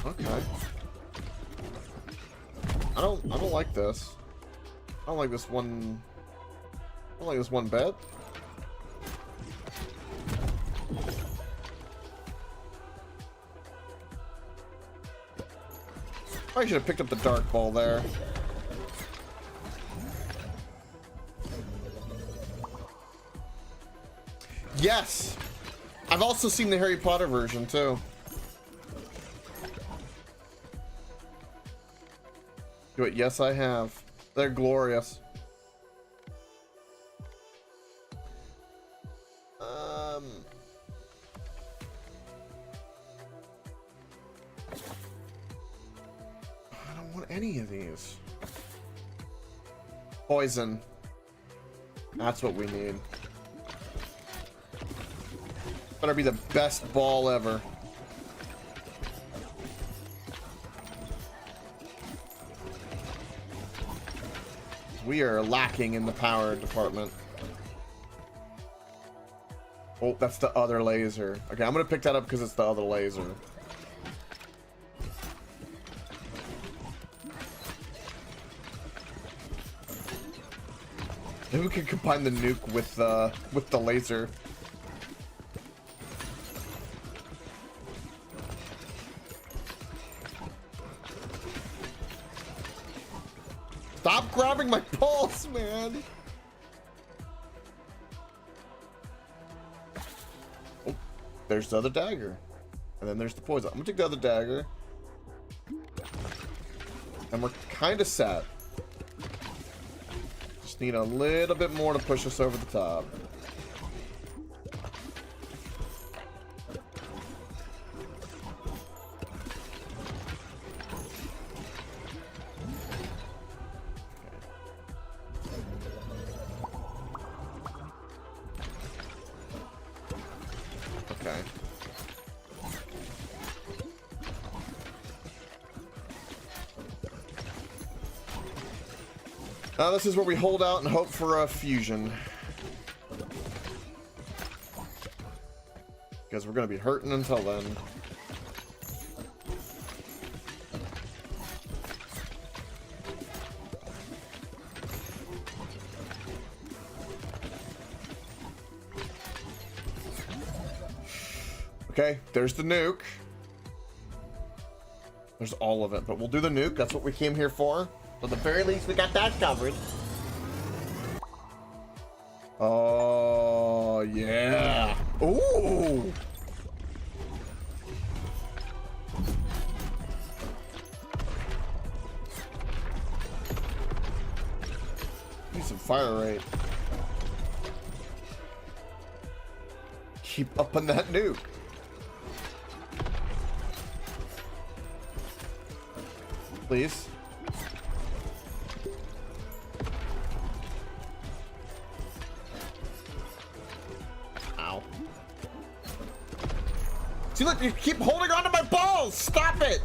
Okay. I don't like this. I don't like this one. I don't like this one bit. I should have picked up the dark ball there. Yes! I've also seen the Harry Potter version too. Do it? Yes, I have. They're glorious. I don't want any of these. Poison. That's what we need. Better be the best ball ever. We are lacking in the power department. Oh, that's the other laser. Okay, I'm gonna pick that up because it's the other laser. Maybe we can combine the nuke with the laser. Stop grabbing my pulse, man! Oh, there's the other dagger. And then there's the poison. I'm gonna take the other dagger. And we're kind of set. Just need a little bit more to push us over the top. Okay. Now this is where we hold out and hope for a fusion. Because we're going to be hurting until then. Okay, there's the nuke. There's all of it, but we'll do the nuke. That's what we came here for. So at the very least, we got that covered. Oh, yeah. Ooh. Need some fire rate. Keep up on that nuke. Please. Ow. See, look, you keep holding on to my balls. Stop it.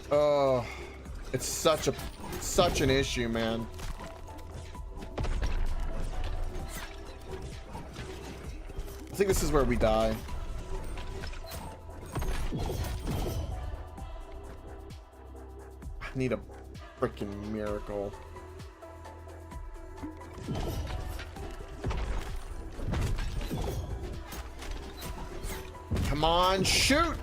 Oh, it's such an issue, man. I think this is where we die. Need a freaking miracle. Come on, shoot!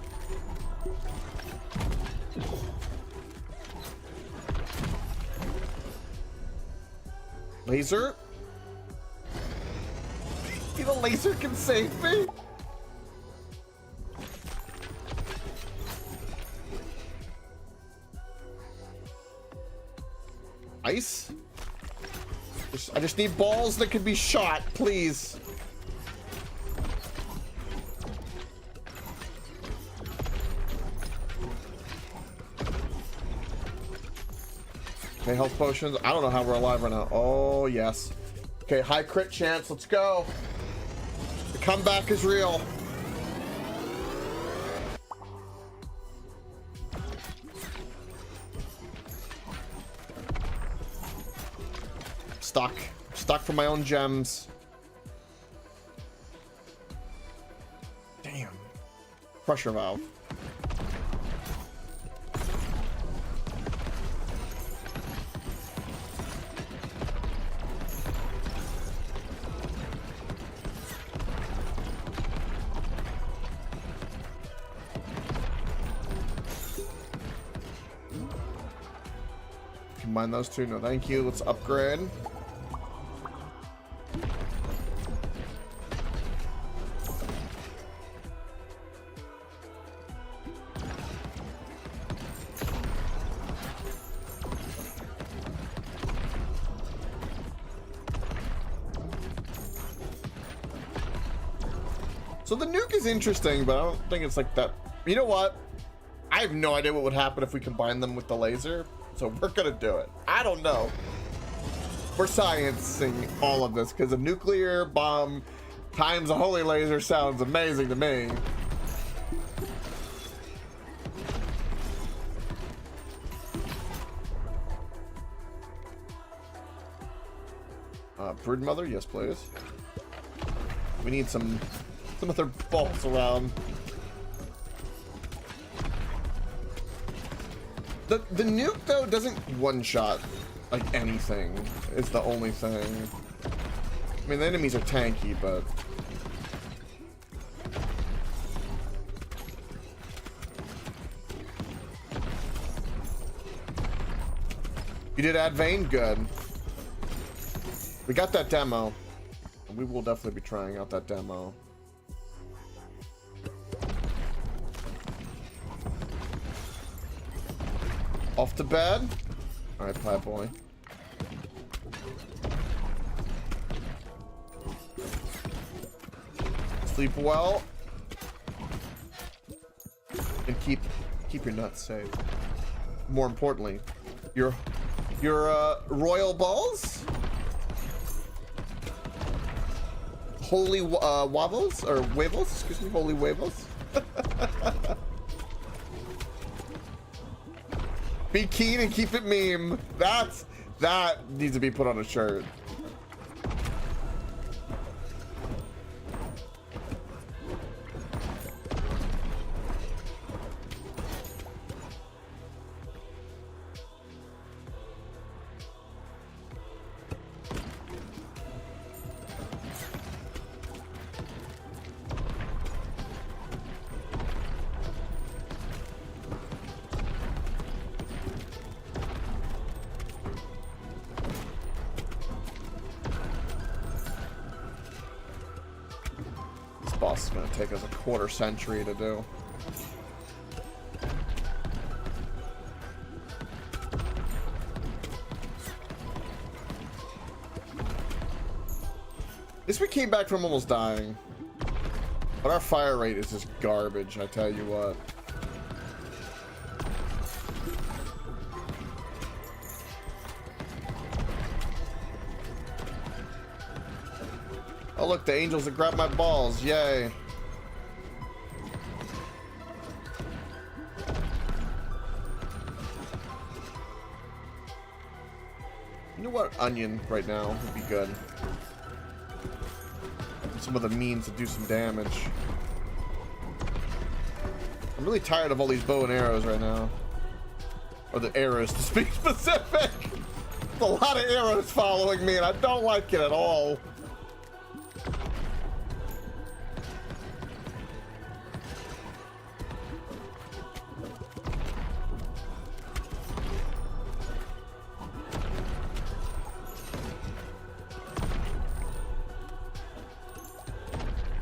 Laser? See, the laser can save me? Ice? I just need balls that can be shot, please. Okay, health potions. I don't know how we're alive right now. Oh, yes. Okay, high crit chance. Let's go. The comeback is real. Stuck. Stuck for my own gems. Damn. Pressure valve. Combine those two. No, thank you. Let's upgrade. So the nuke is interesting, but I don't think it's like that. You know what? I have no idea what would happen if we combine them with the laser. So we're gonna do it. I don't know. We're sciencing all of this because a nuclear bomb times a holy laser sounds amazing to me. Brood mother, yes please. We need some other balls around. The nuke though doesn't one-shot like anything. Is the only thing. I mean the enemies are tanky, but you did add vein, good. We got that demo. We will definitely be trying out that demo. Off to bed. All right, pie boy. Sleep well. And keep your nuts safe. More importantly, your royal balls. Holy wobbles or huevos, excuse me, holy huevos. Be keen and keep it meme. That needs to be put on a shirt. Boss is going to take us a quarter century to do. At least we came back from almost dying. But our fire rate is just garbage, I tell you what. Oh look, the angels that grabbed my balls, yay. You know what, onion right now would be good. Some of the means to do some damage. I'm really tired of all these bow and arrows right now. Or the arrows, to speak specific. There's a lot of arrows following me, and I don't like it at all.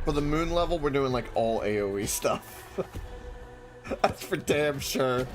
For the moon level, we're doing like all AoE stuff. That's for damn sure.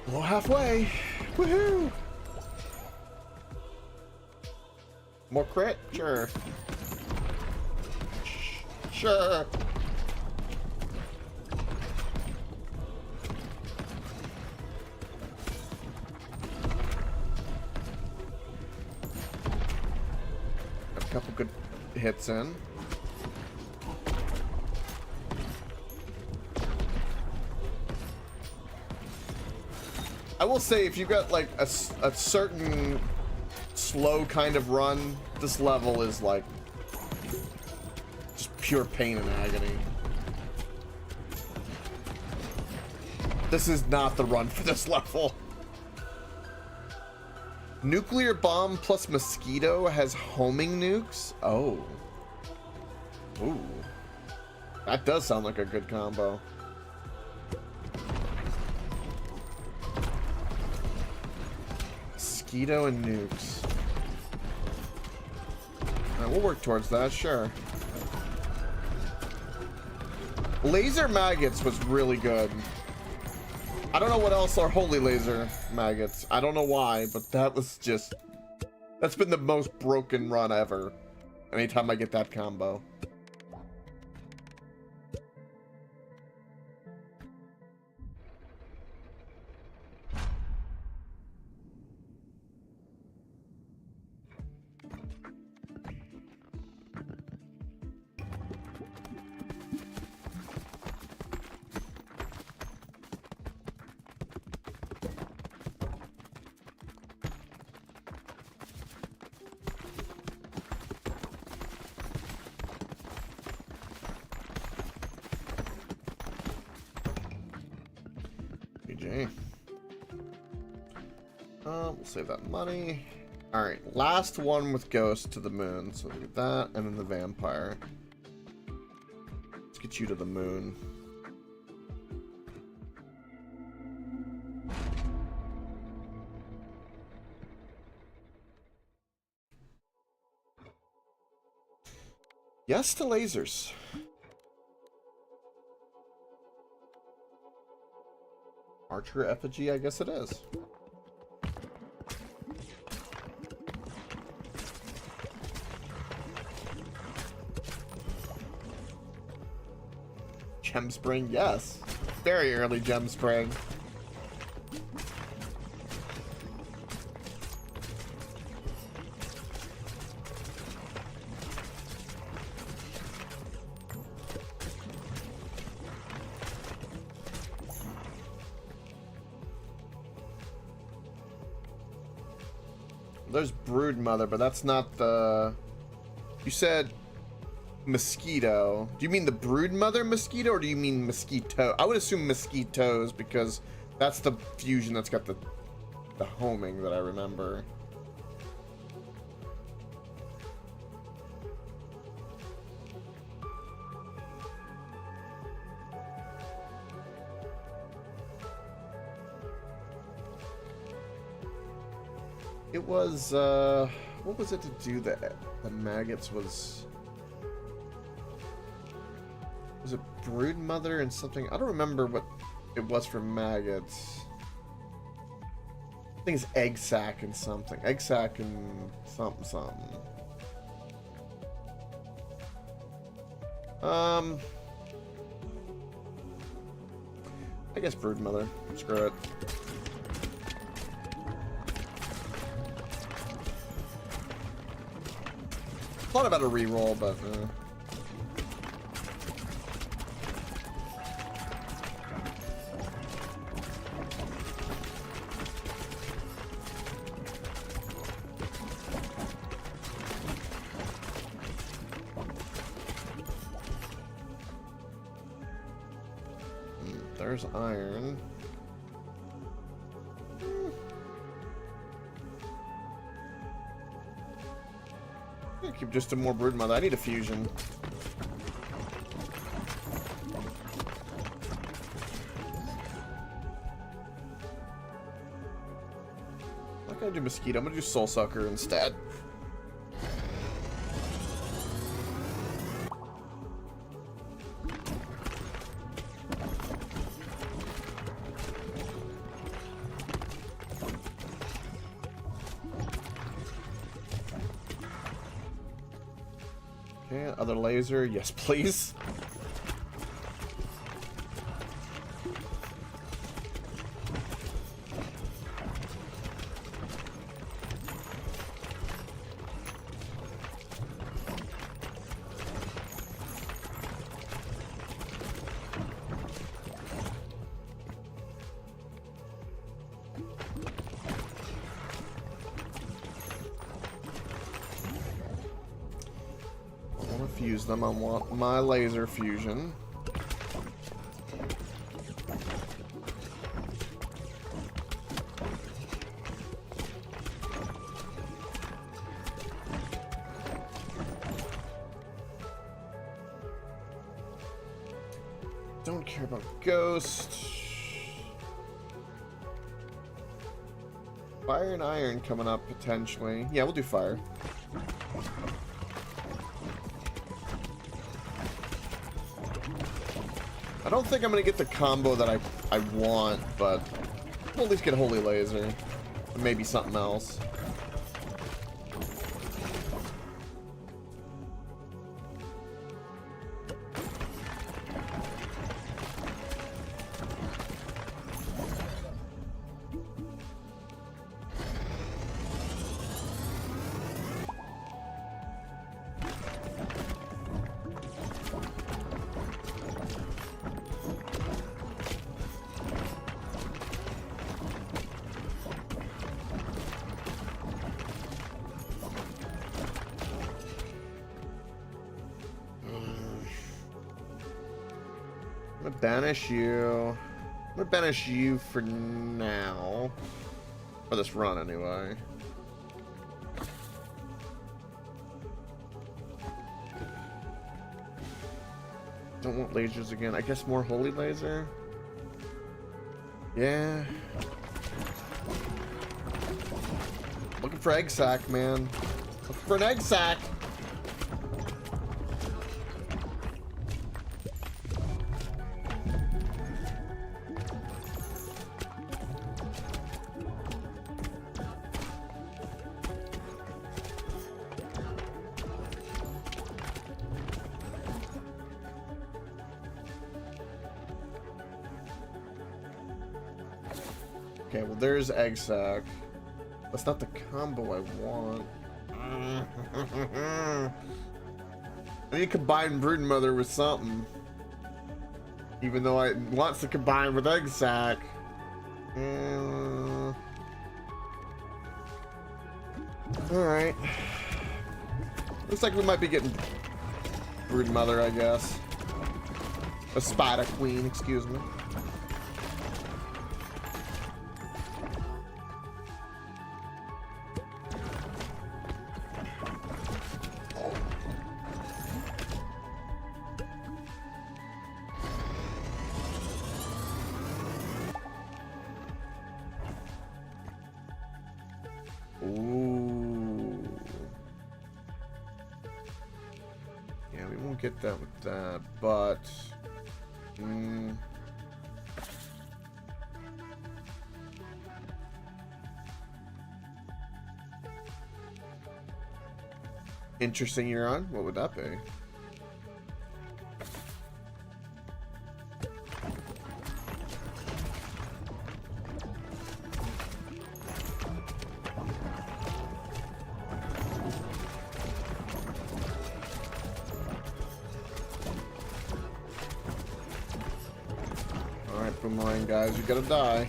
Well, halfway. Woohoo! More crit? Sure. Sure. A couple good hits in. I will say, if you've got like a certain slow kind of run, this level is like just pure pain and agony. This is not the run for this level. Nuclear bomb plus mosquito has homing nukes. Oh. Ooh. That does sound like a good combo. Mosquito and nukes. Alright, we'll work towards that, sure. Laser maggots was really good. I don't know what else are holy laser maggots. I don't know why, but that was just... That's been the most broken run ever. Anytime I get that combo. We'll save that money. Alright, last one with Ghost to the moon. So get that, and then the vampire. Let's get you to the moon. Yes to lasers. Archer effigy, I guess it is. Gem spring, yes. Very early gem spring. There's Brood Mother, but that's not the... You said mosquito. Do you mean the Brood Mother mosquito, or do you mean mosquito? I would assume mosquitoes, because that's the fusion that's got the homing that I remember. It was, what was it to do that? The maggots was it Brood Mother and something? I don't remember what it was for maggots. I think it's egg sac and something. Egg sac and something something. I guess broodmother. Screw it. Thought about a reroll, but there's iron. Keep just a more broodmother. I need a fusion. I'm not gonna do mosquito. I'm gonna do soul sucker instead. Okay, other laser. Yes, please. Fuse them. I want my laser fusion. Don't care about ghost. Fire and iron coming up potentially. Yeah, we'll do fire. I don't think I'm gonna get the combo that I want, but we'll at least get Holy Laser. And maybe something else. I'm gonna banish you. I'm gonna banish you for now. For this run, anyway. Don't want lasers again. I guess more Holy Laser? Yeah. Looking for egg sac, man. Looking for an egg sac. Okay, well there's egg sac. That's not the combo I want. I need to combine broodmother with something. Even though I wants to combine with egg sac. Alright. Looks like we might be getting broodmother, I guess. A spider queen, excuse me. Ooh. Yeah, we won't get that with that, but Interesting you're on. What would that be? Alright, boomerang guys, you gotta die.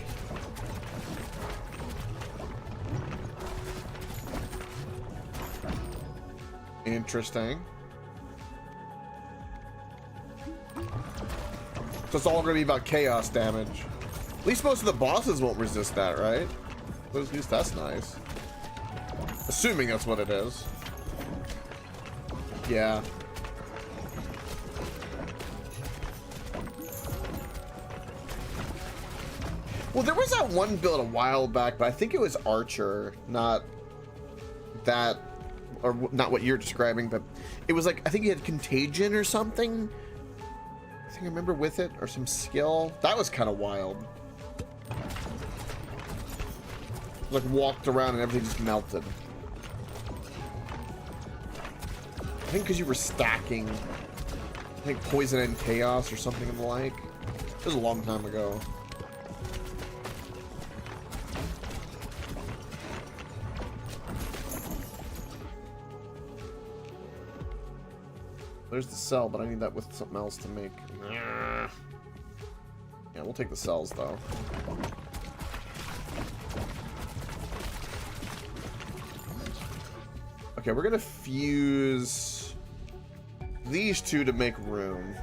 Interesting. So it's all going to be about chaos damage. At least most of the bosses won't resist that, right? At least that's nice. Assuming that's what it is. Yeah. Well, there was that one build a while back, but I think it was Archer, not that... or not what you're describing, but it was like, I think he had contagion or something. I think I remember with it, or some skill. That was kind of wild. Like walked around and everything just melted. I think because you were stacking, I think poison and chaos or something of the like. It was a long time ago. There's the cell, but I need that with something else to make. Yeah, we'll take the cells, though. Okay, we're gonna fuse these two to make room.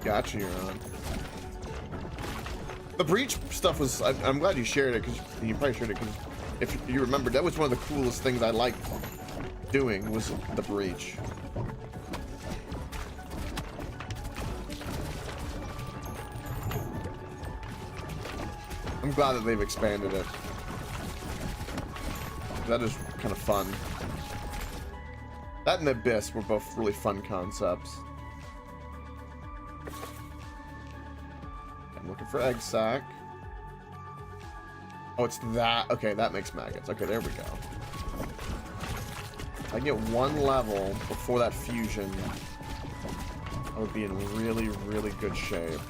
Gotcha, you're on. The breach stuff was... I'm glad you shared it, because you probably shared it, because if you remember, that was one of the coolest things I liked doing, was the breach. I'm glad that they've expanded it. That is kind of fun. That and Abyss were both really fun concepts. Looking for egg sac. Oh, it's that. Okay, that makes maggots. Okay, there we go. If I can get one level before that fusion, I would be in really, really good shape.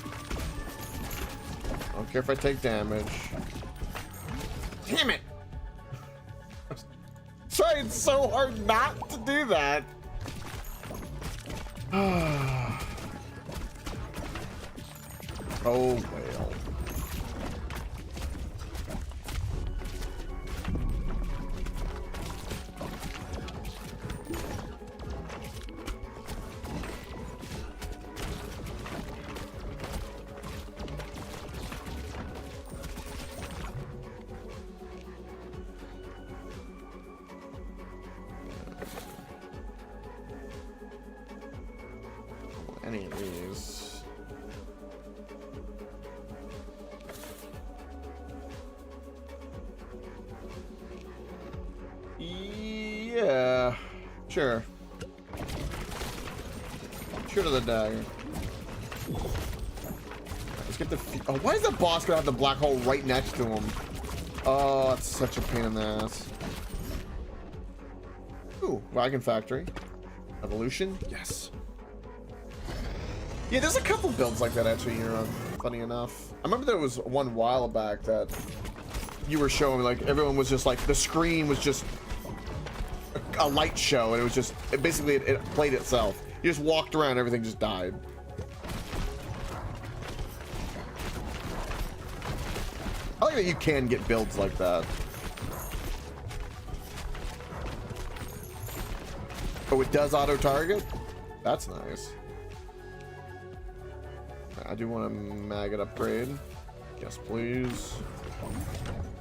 I don't care if I take damage. Damn it! Trying so hard not to do that. Oh, well. Any of these. Yeah, sure. Sure to the dagger. Let's get the... Oh, why is the boss gonna have the black hole right next to him? Oh, that's such a pain in the ass. Ooh, Wagon Factory. Evolution? Yes. Yeah, there's a couple builds like that actually here on, funny enough. I remember there was one while back that you were showing, like, everyone was just like, the screen was just a light show, and it was just, it played itself. You just walked around, everything just died. I like that you can get builds like that. Oh, it does auto target? That's nice. I do want a maggot upgrade. Yes, please.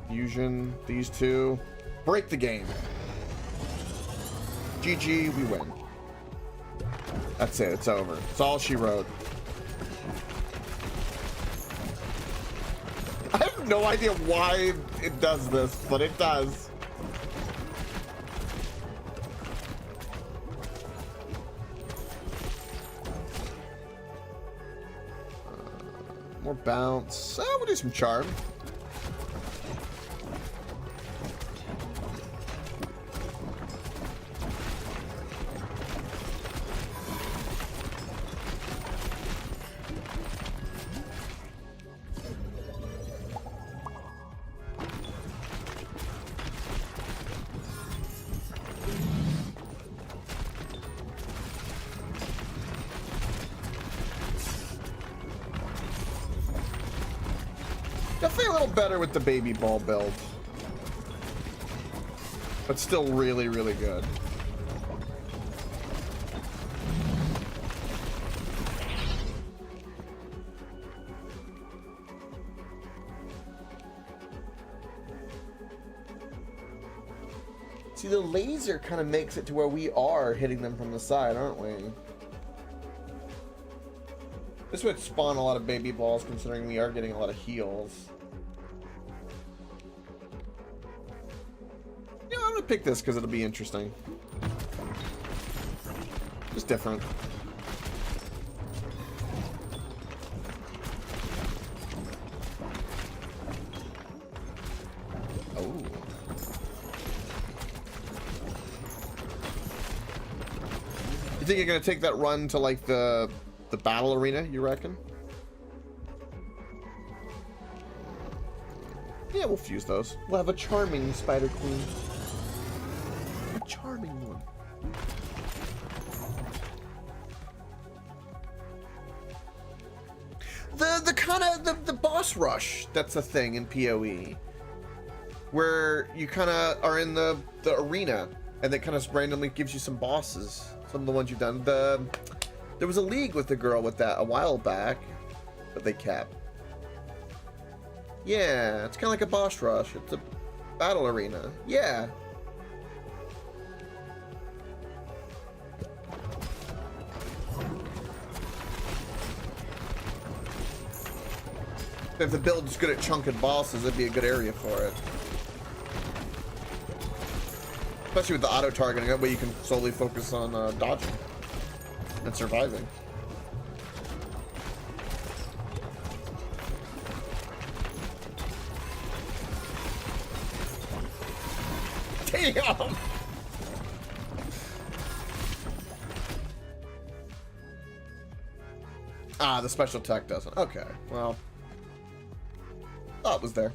Fusion, these two. Break the game. GG, we win. That's it, it's over. It's all she wrote. I have no idea why it does this, but it does. More bounce. We'll do some charm. Definitely a little better with the baby ball build. But still really, really good. See, the laser kind of makes it to where we are hitting them from the side, aren't we? This would spawn a lot of baby balls considering we are getting a lot of heals. You know, I'm gonna pick this because it'll be interesting. Just different. Oh. You think you're gonna take that run to like the battle arena, you reckon? Yeah, we'll fuse those. We'll have a charming Spider Queen. A charming one. The kind of the boss rush, that's a thing in PoE. Where you kind of are in the arena and it kind of randomly gives you some bosses. Some of the ones you've done. There was a league with the girl with that a while back, but they kept. Yeah, it's kind of like a boss rush. It's a battle arena. Yeah. If the build's good at chunking bosses, it'd be a good area for it. Especially with the auto targeting, that way you can solely focus on dodging and surviving. Damn! Ah, the special tech doesn't. Okay, well, thought it was there.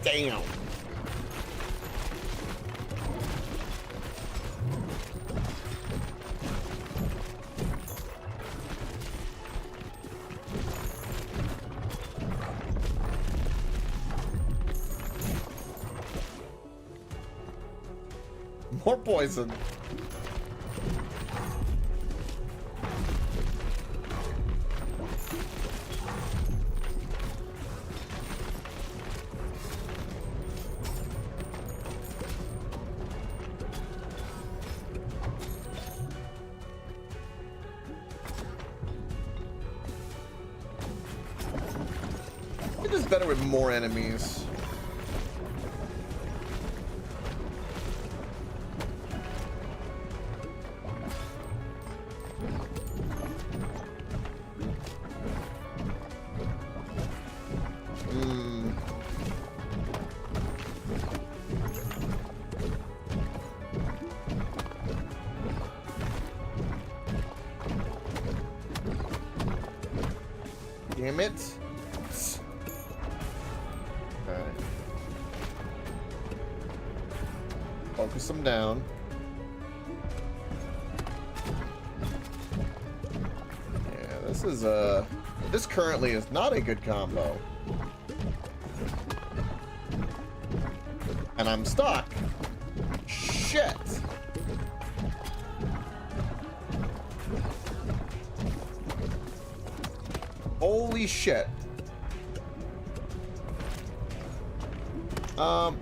Damn. More poison. It is better with more enemies. Damn it. Alright. Focus them down. Yeah, this is this currently is not a good combo. And I'm stuck. Shit. Holy shit.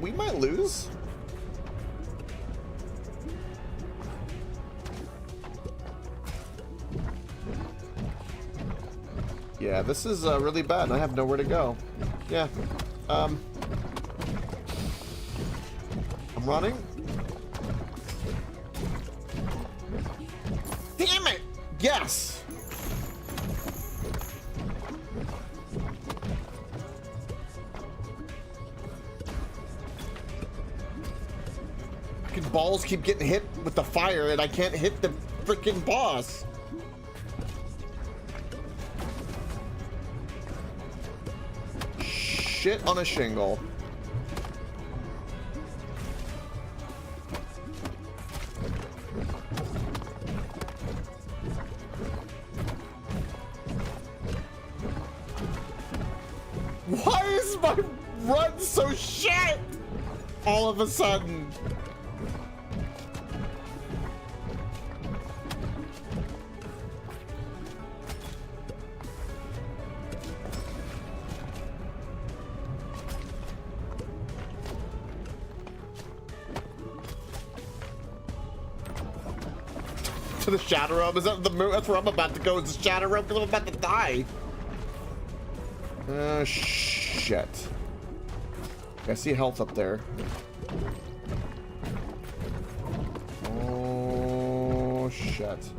We might lose. Yeah, this is really bad, and I have nowhere to go. Yeah. I'm running. Damn it! Yes! Fucking balls keep getting hit with the fire, and I can't hit the freaking boss. Shit on a shingle. Why is my run so shit all of a sudden? To the shadow realm? Is that the move? That's where I'm about to go, is the shadow realm, because I'm about to die. Shit. I see health up there. Oh, shit.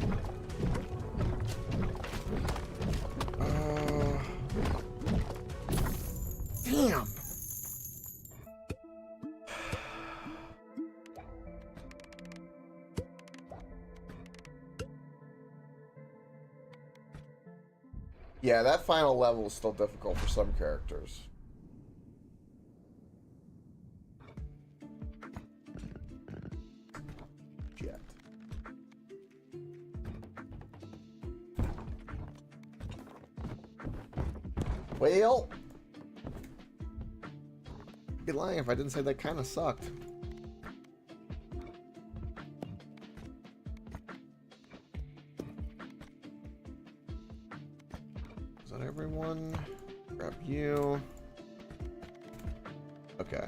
Damn. Yeah, that final level is still difficult for some characters. Shit. Well, I'd be lying if I didn't say that kind of sucked. Everyone, grab you. Okay.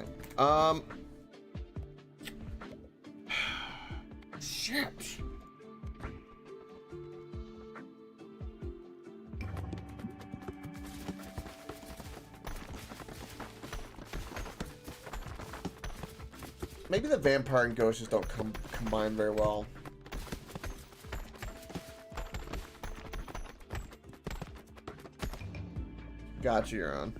Shit. Maybe the vampire and ghosts just don't combine very well. Gotcha, you're on.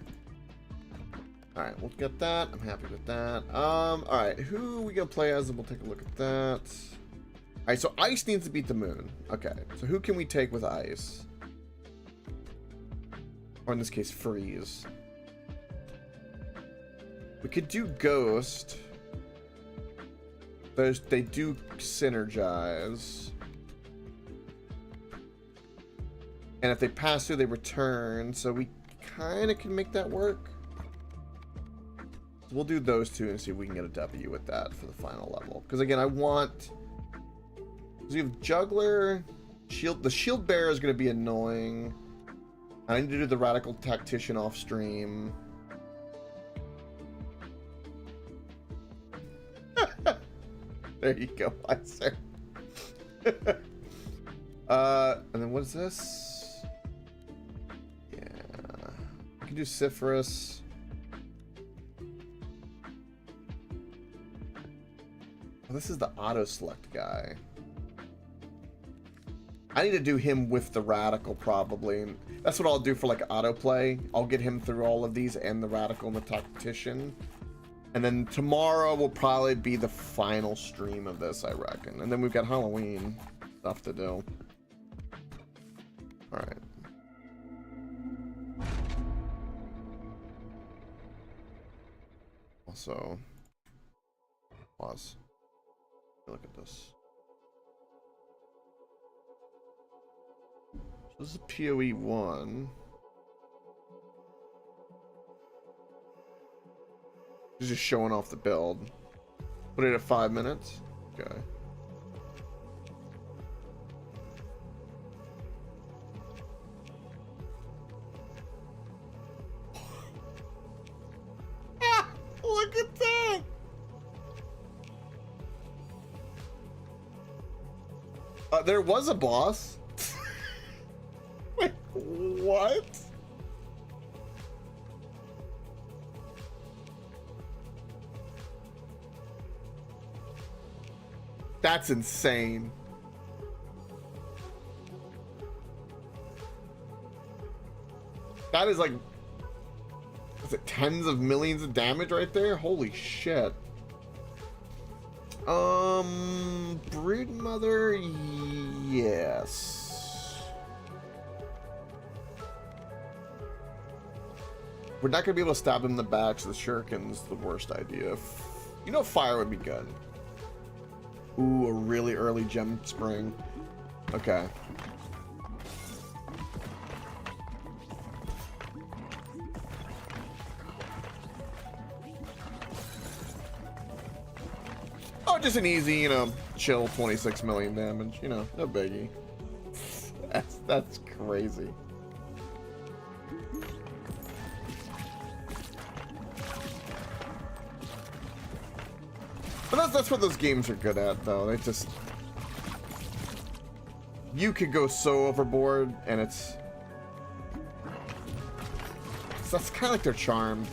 Alright, we'll get that. I'm happy with that. Alright, who we gonna play as? And we'll take a look at that. Alright, so Ice needs to beat the Moon. Okay, so who can we take with Ice? Or in this case, Freeze. We could do Ghost. They do synergize. And if they pass through, they return. So we kind of can make that work. So we'll do those two and see if we can get a W with that for the final level. Because again, I want... we have Juggler, Shield. The Shield Bearer is going to be annoying. I need to do the Radical Tactician off stream. There you go, Weiser. And then what is this? Yeah. I can do Cypherus. Oh, this is the auto select guy. I need to do him with the Radical probably. That's what I'll do for like autoplay. I'll get him through all of these and the Radical and the Tactician. And then tomorrow will probably be the final stream of this, I reckon. And then we've got Halloween stuff to do. Alright. Also, pause. Look at this. So this is PoE 1. He's just showing off the build. Put it at 5 minutes. Okay. Ah, look at that! There was a boss. Wait, what? That's insane. That is like, is it tens of millions of damage right there? Holy shit. Broodmother, yes. We're not gonna be able to stab him in the back, so the shuriken's the worst idea. You know, fire would be good. Ooh, a really early gem spring. Okay. Oh, just an easy, you know, chill 26 million damage. You know, no biggie. That's crazy. But that's what those games are good at, though. They just... You could go so overboard, and it's... That's kind of like their charm.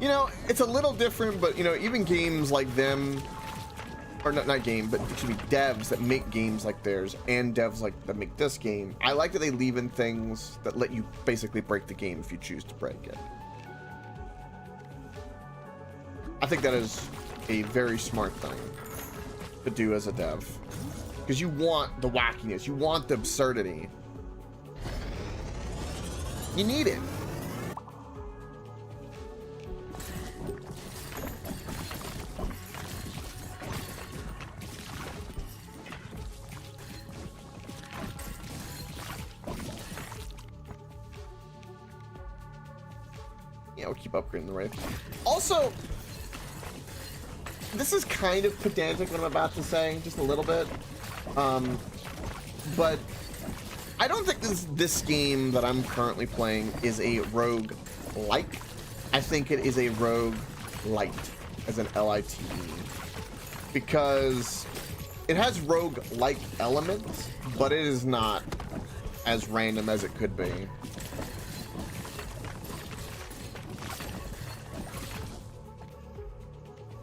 You know, it's a little different, but, you know, even games like them... Or not game, but excuse me, devs that make games like theirs and devs like that make this game. I like that they leave in things that let you basically break the game if you choose to break it. I think that is a very smart thing to do as a dev. Because you want the wackiness, you want the absurdity. You need it. Yeah, we'll keep upgrading the Wraith. Also, this is kind of pedantic what I'm about to say, just a little bit. But I don't think this game that I'm currently playing is a rogue-like. I think it is a rogue-lite, as an L-I-T-E. Because it has rogue-like elements, but it is not as random as it could be.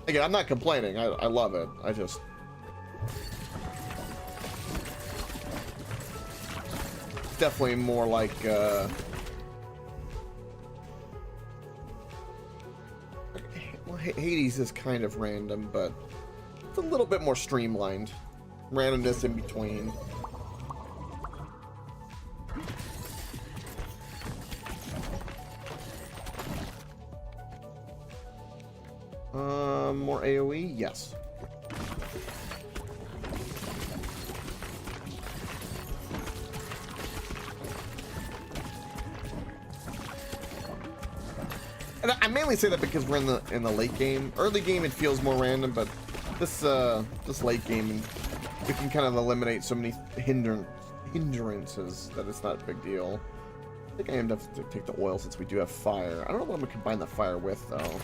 Again, I'm not complaining. I love it. I just... Definitely more like, well, Hades is kind of random, but it's a little bit more streamlined. Randomness in between. More AoE? Yes. And I mainly say that because we're in the late game. Early game it feels more random, but this late game we can kind of eliminate so many hindrances that it's not a big deal. I think I end up to take the oil since we do have fire. I don't know what I'm gonna combine the fire with though.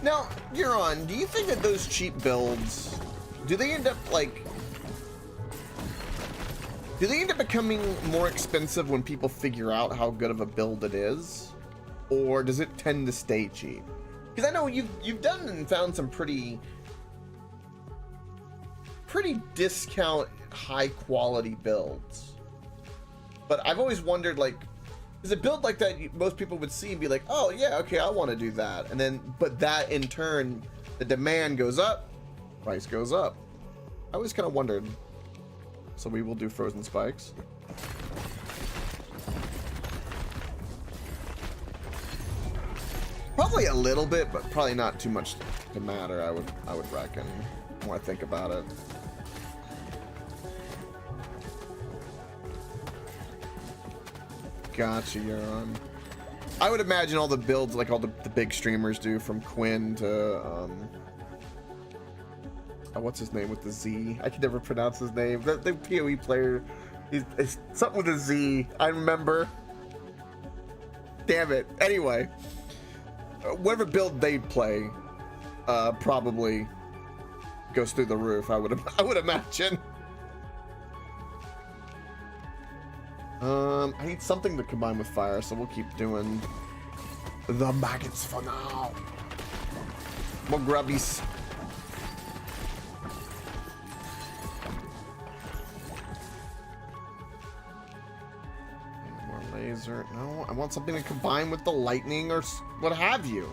Now, Euron, do you think that those cheap builds, do they end up becoming more expensive when people figure out how good of a build it is? Or does it tend to stay cheap? Because I know you've done and found some pretty discount high quality builds. But I've always wondered, like, is a build like that most people would see and be like, oh yeah, okay, I want to do that. And then, but that in turn, the demand goes up, price goes up. I always kind of wondered. So we will do frozen spikes. Probably a little bit, but probably not too much to matter, I would reckon, the more I think about it. Gotcha, Euron. I would imagine all the builds, like all the big streamers do, from Quinn to what's his name with the Z? I can never pronounce his name. The PoE player, it's something with a Z. I remember. Damn it. Anyway, whatever build they play, probably goes through the roof. I would imagine. I need something to combine with fire, so we'll keep doing the maggots for now. More grubbies. More laser. No, I want something to combine with the lightning or what have you.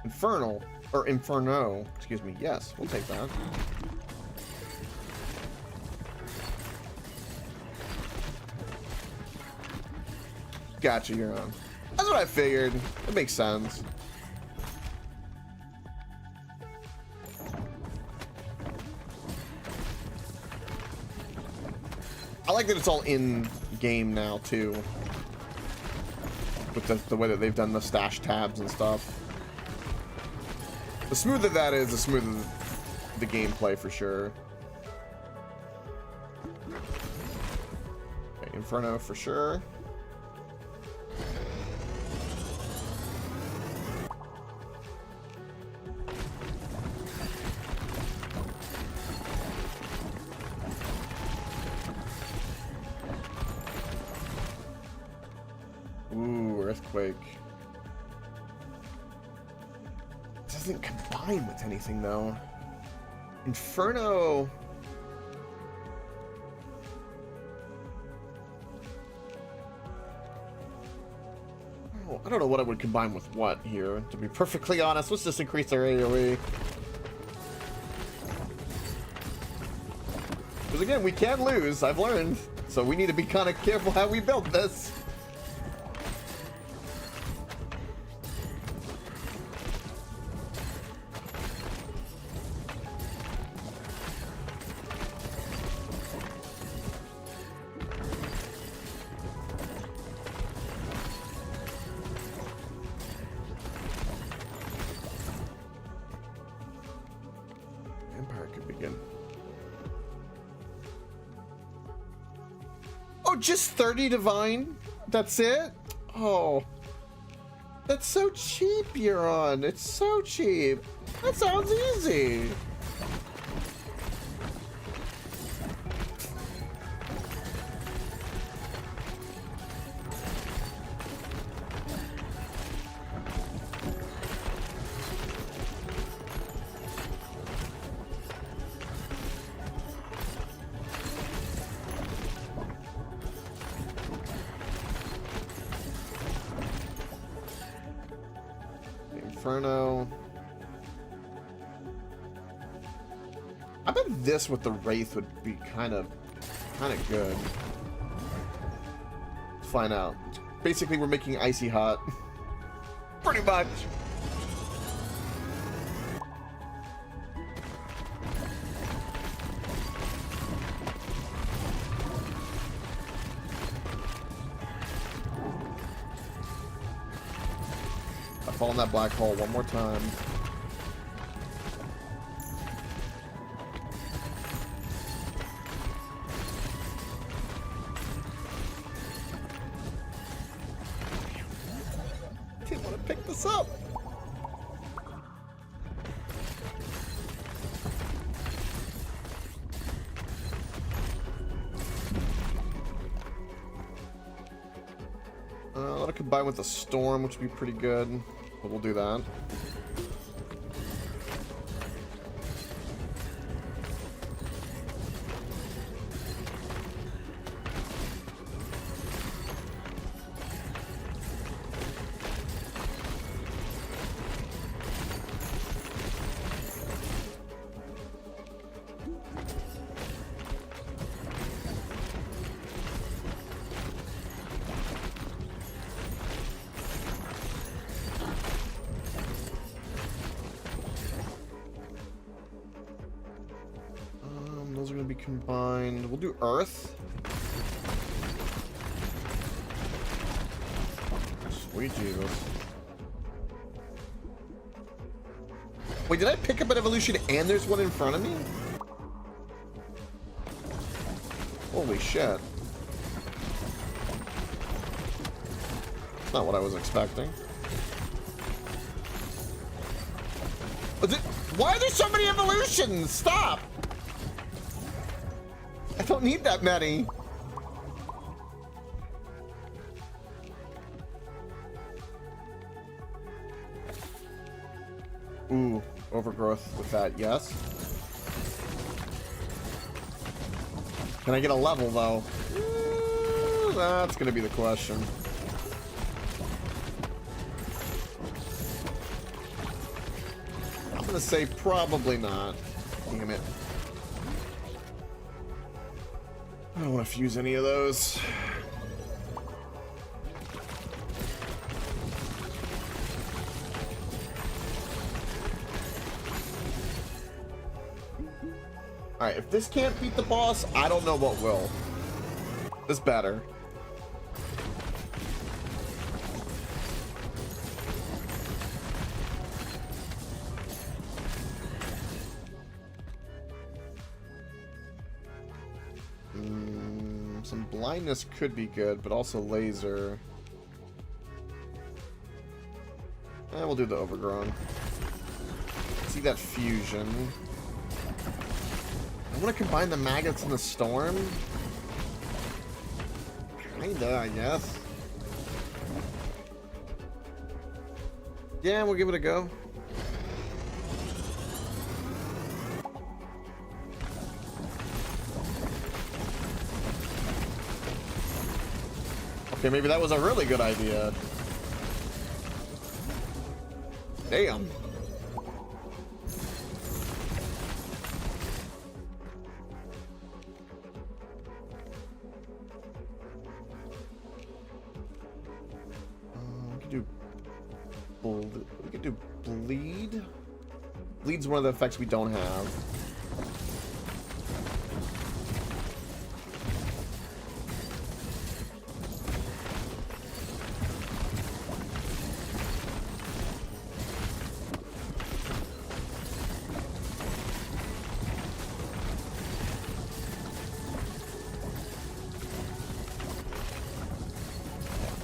Infernal. Or Inferno. Excuse me. Yes, we'll take that. Gotcha, you're on. That's what I figured. It makes sense. I like that it's all in game now too, with the way that they've done the stash tabs and stuff. The smoother that is, the smoother the gameplay for sure. Okay, Inferno for sure. Earthquake. It doesn't combine with anything though. Inferno. Oh, I don't know what I would combine with what here, to be perfectly honest. Let's just increase our AoE. Because again, we can lose, I've learned. So we need to be kind of careful how we build this. Just 30 divine? That's it? Oh. That's so cheap, Euron. It's so cheap. That sounds easy. Inferno. I bet this with the Wraith would be kind of good. Let's find out. Basically, we're making Icy Hot. Pretty much. Fall in that black hole one more time. Didn't want to pick this up. That'll combine with the storm, which would be pretty good. But we'll do that. Those are going to be combined. We'll do Earth. Sweet Jesus. Wait, did I pick up an evolution and there's one in front of me? Holy shit. That's not what I was expecting. Why are there so many evolutions? Stop! I don't need that many. Ooh, overgrowth with that, yes. Can I get a level, though? That's gonna be the question. I'm gonna say probably not. Damn it. I don't want to fuse any of those. Alright, if this can't beat the boss, I don't know what will. This better. Some blindness could be good, but also laser. We'll do the overgrown. See that fusion. I want to combine the maggots and the storm. Kinda, I guess. Yeah, we'll give it a go. Okay, maybe that was a really good idea. Damn. We could do bleed. Bleed's one of the effects we don't have.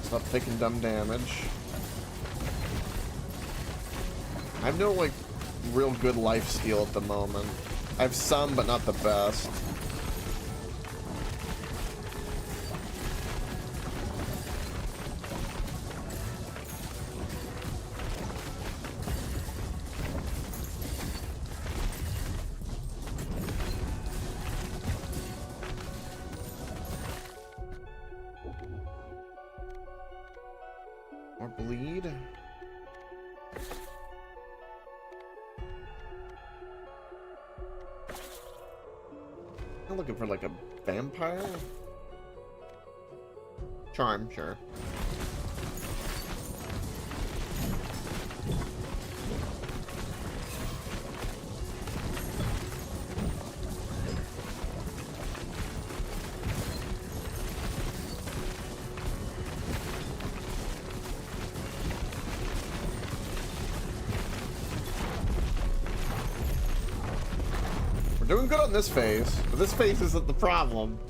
Stop taking dumb damage. I have no, like, real good life steal at the moment. I have some, but not the best. More bleed. I'm looking for like a vampire. Charm, sure. Doing good on this phase, but this phase isn't the problem.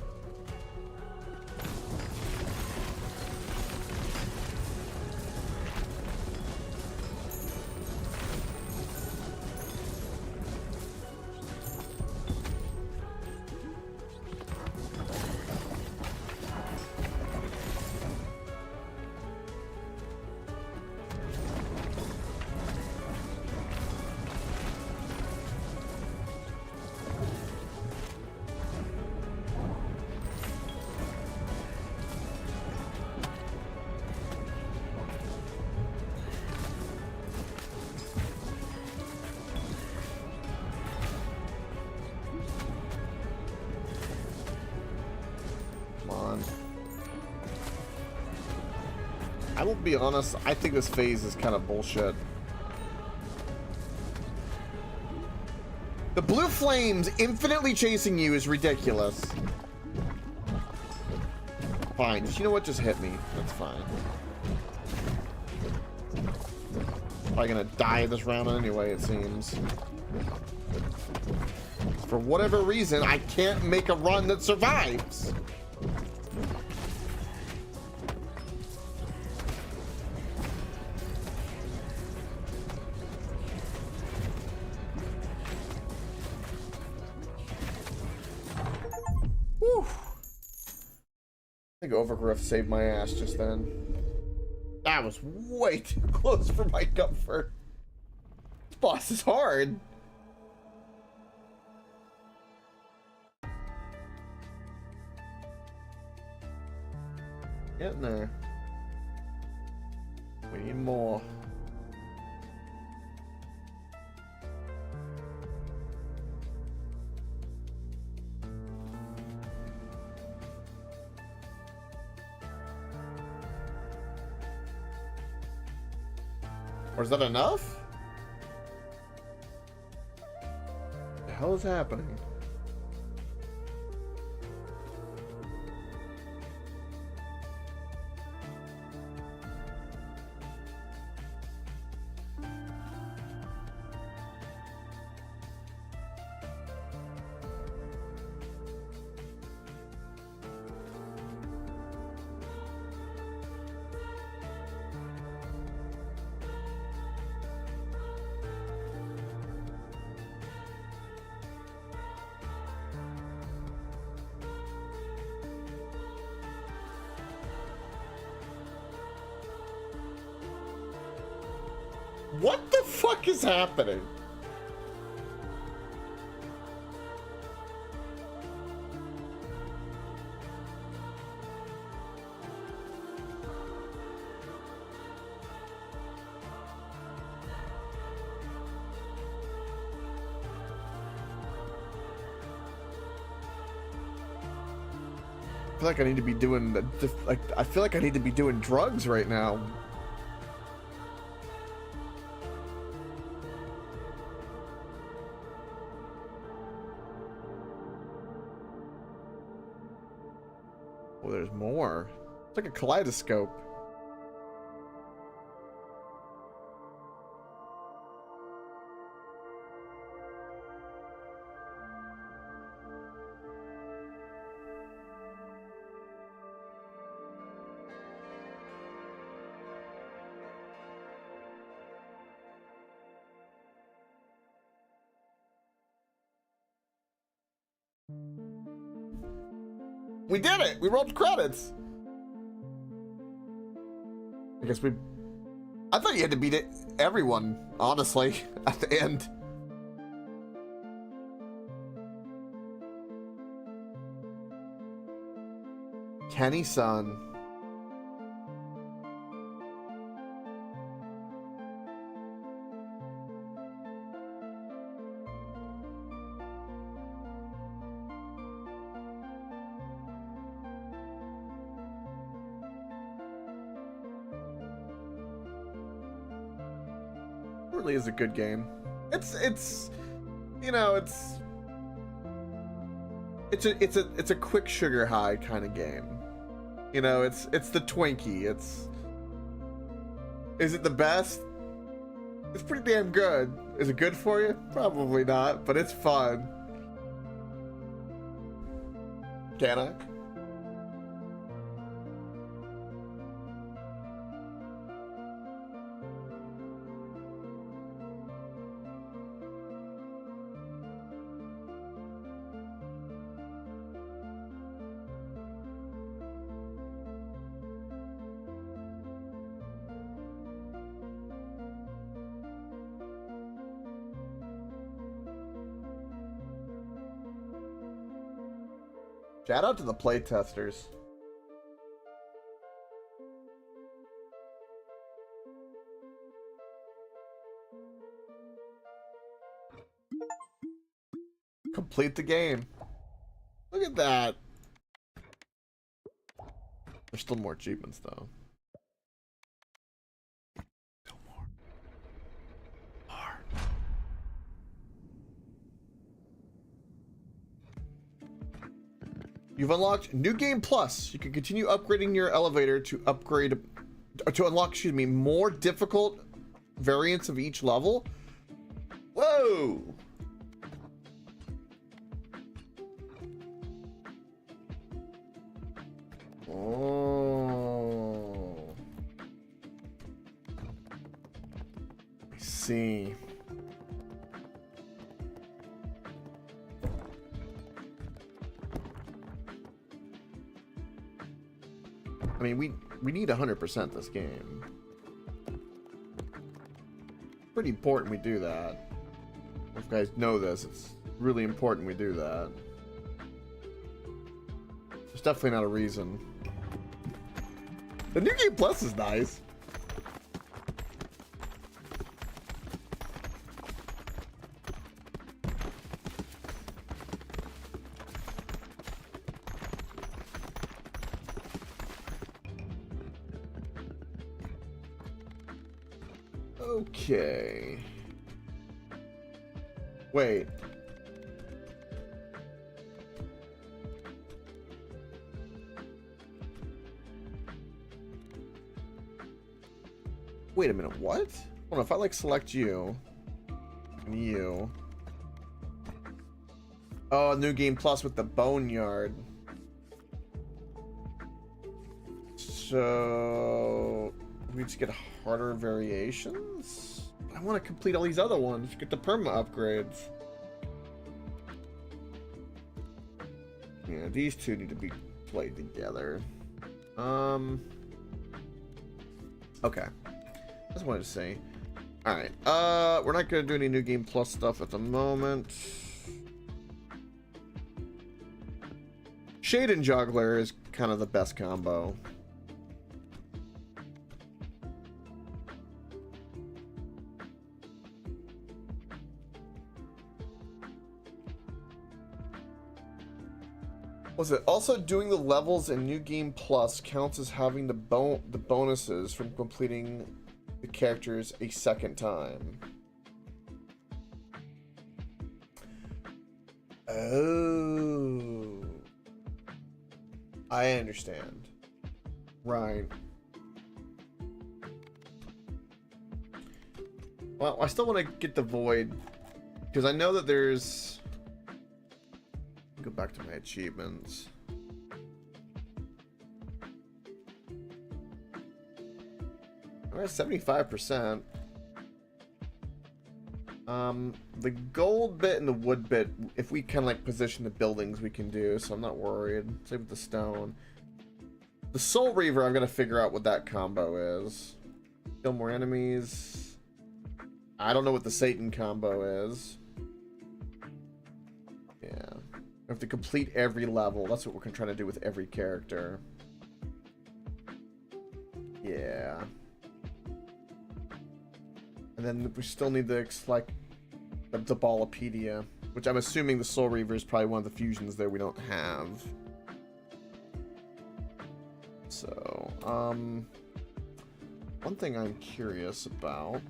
I will be honest, I think this phase is kind of bullshit. The blue flames infinitely chasing you is ridiculous. Fine, you know what? Just hit me. That's fine. Probably gonna die this round anyway, it seems. For whatever reason, I can't make a run that survives. Whew. I think Overgrowth saved my ass just then. That was way too close for my comfort. This boss is hard. Getting there. We need more. Or is that enough? What the hell is happening? What the fuck is happening? I feel like I need to be doing I feel like I need to be doing drugs right now. Oh, there's more. It's like a kaleidoscope. We did it! We rolled credits! I guess I thought you had to beat it, everyone, honestly, at the end. Kenny-san. Really is a good game. It's you know, it's a quick sugar high kind of game. You know, it's the Twinkie. Is it the best? It's pretty damn good. Is it good for you? Probably not, but it's fun. Can I? Shout out to the playtesters. Complete the game. Look at that. There's still more achievements though. Still more. You've unlocked New Game Plus. You can continue upgrading your elevator to to unlock, excuse me, more difficult variants of each level. Whoa. Oh. I see. I mean, we need 100% this game. Pretty important we do that. If you guys know this, it's really important we do that. There's definitely not a reason. The New Game Plus is nice. Okay. Wait. Wait a minute, what? Hold on, if I like select you and you. Oh, New Game Plus with the Boneyard. So we just get harder variations? I want to complete all these other ones. Get the perma upgrades. Yeah, these two need to be played together. Okay. That's what I wanted to say. Alright. We're not gonna do any New Game Plus stuff at the moment. Shade and Juggler is kind of the best combo. Was it also doing the levels in New Game Plus counts as having the bonuses from completing the characters a second time? Oh, I understand. Right. Well, I still want to get the Void because I know that there's. Go back to my achievements. I'm at 75%. The gold bit and the wood bit, if we kind of like position the buildings, we can do, so I'm not worried. Same with the stone. The Soul Reaver, I'm gonna figure out what that combo is. Kill more enemies. I don't know what the Satan combo is. Yeah. We have to complete every level. That's what we're trying to do with every character. Yeah. And then we still need the like the Ballpedia, which I'm assuming the Soul Reaver is probably one of the fusions there we don't have. So, one thing I'm curious about.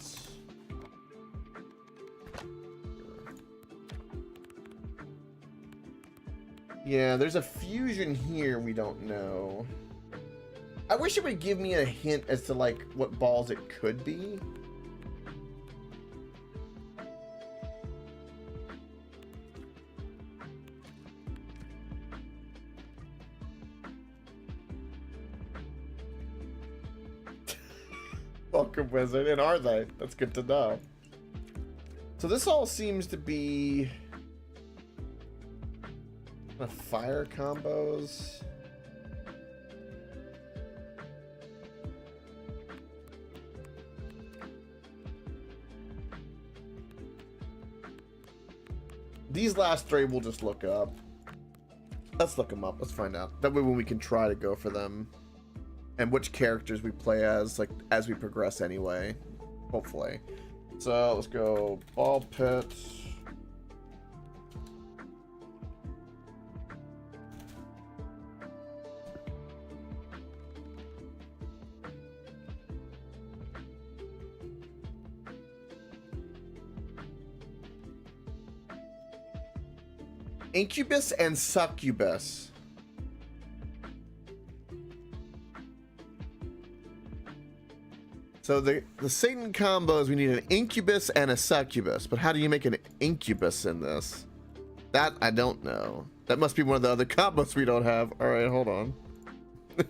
Yeah, there's a fusion here we don't know. I wish it would give me a hint as to like what balls it could be. Welcome, Wizard. And are they? That's good to know. So this all seems to be fire combos. These last three we'll just look up. Let's look them up. Let's find out. That way when we can try to go for them. And which characters we play as, like, as we progress anyway. Hopefully. So, let's go Ball Pit. Incubus and Succubus. So the Satan combos, we need an incubus and a succubus. But how do you make an incubus in this? That I don't know. That must be one of the other combos we don't have. All right, hold on. Let's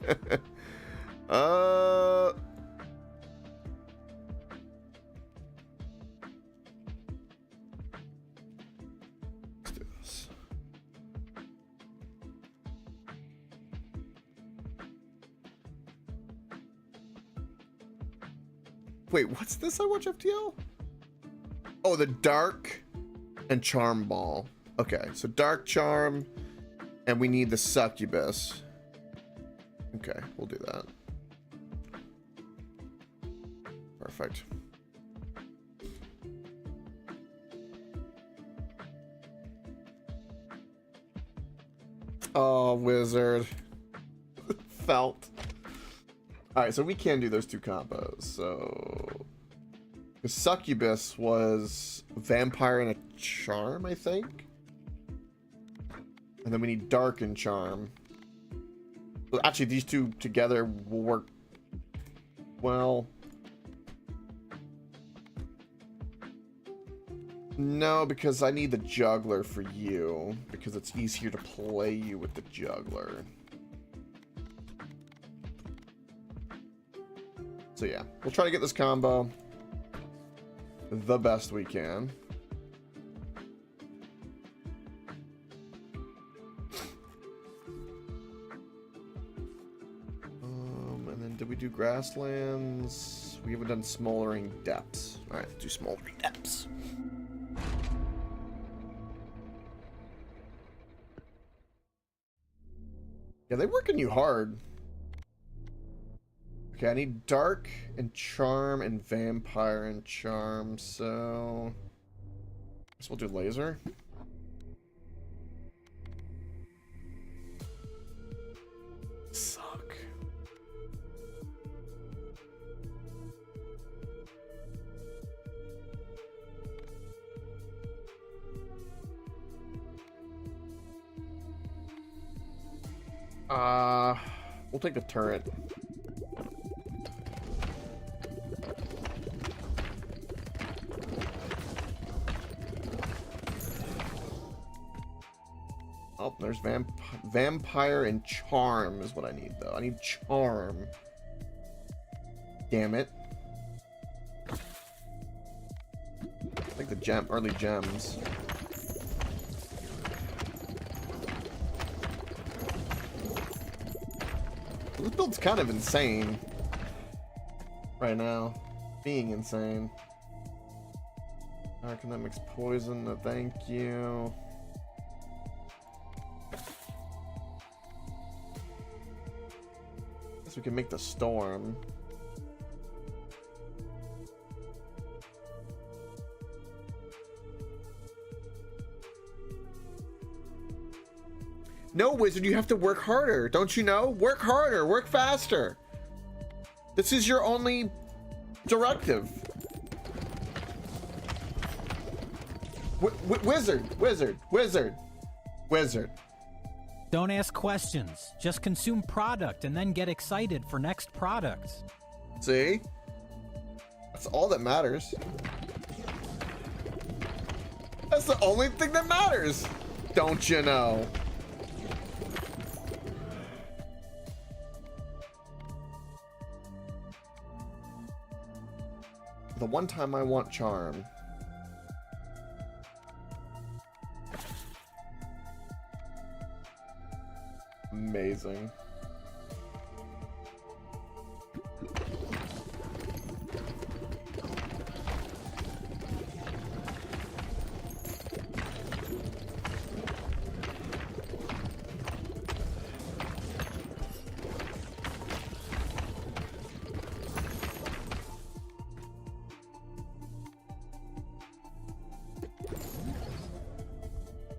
do this. Wait, what's this I watch FTL? Oh, the dark and charm ball. Okay, so dark charm, and we need the succubus. Okay, we'll do that. Perfect. Oh, wizard. Felt. Alright, so we can do those two combos. So the succubus was vampire and a charm, I think. And then we need dark and charm. Well, actually, these two together will work well. No, because I need the juggler for you. Because it's easier to play you with the juggler. So yeah, we'll try to get this combo the best we can. And then did we do grasslands? We haven't done smoldering depths. All right, let's do smoldering depths. Yeah, they're working you hard. Okay, I need dark and charm and vampire and charm, so I guess we'll do laser. Suck. We'll take the turret. Oh, there's vampire and charm is what I need, though. I need charm. Damn it. I think the early gems. This build's kind of insane right now. Being insane. Economics poison, no thank you. Guess we can make the storm. No, wizard, you have to work harder. Don't you know? Work harder, work faster. This is your only directive. Wizard. Don't ask questions. Just consume product and then get excited for next products. See? That's all that matters. That's the only thing that matters. Don't you know? The one time I want charm. Amazing.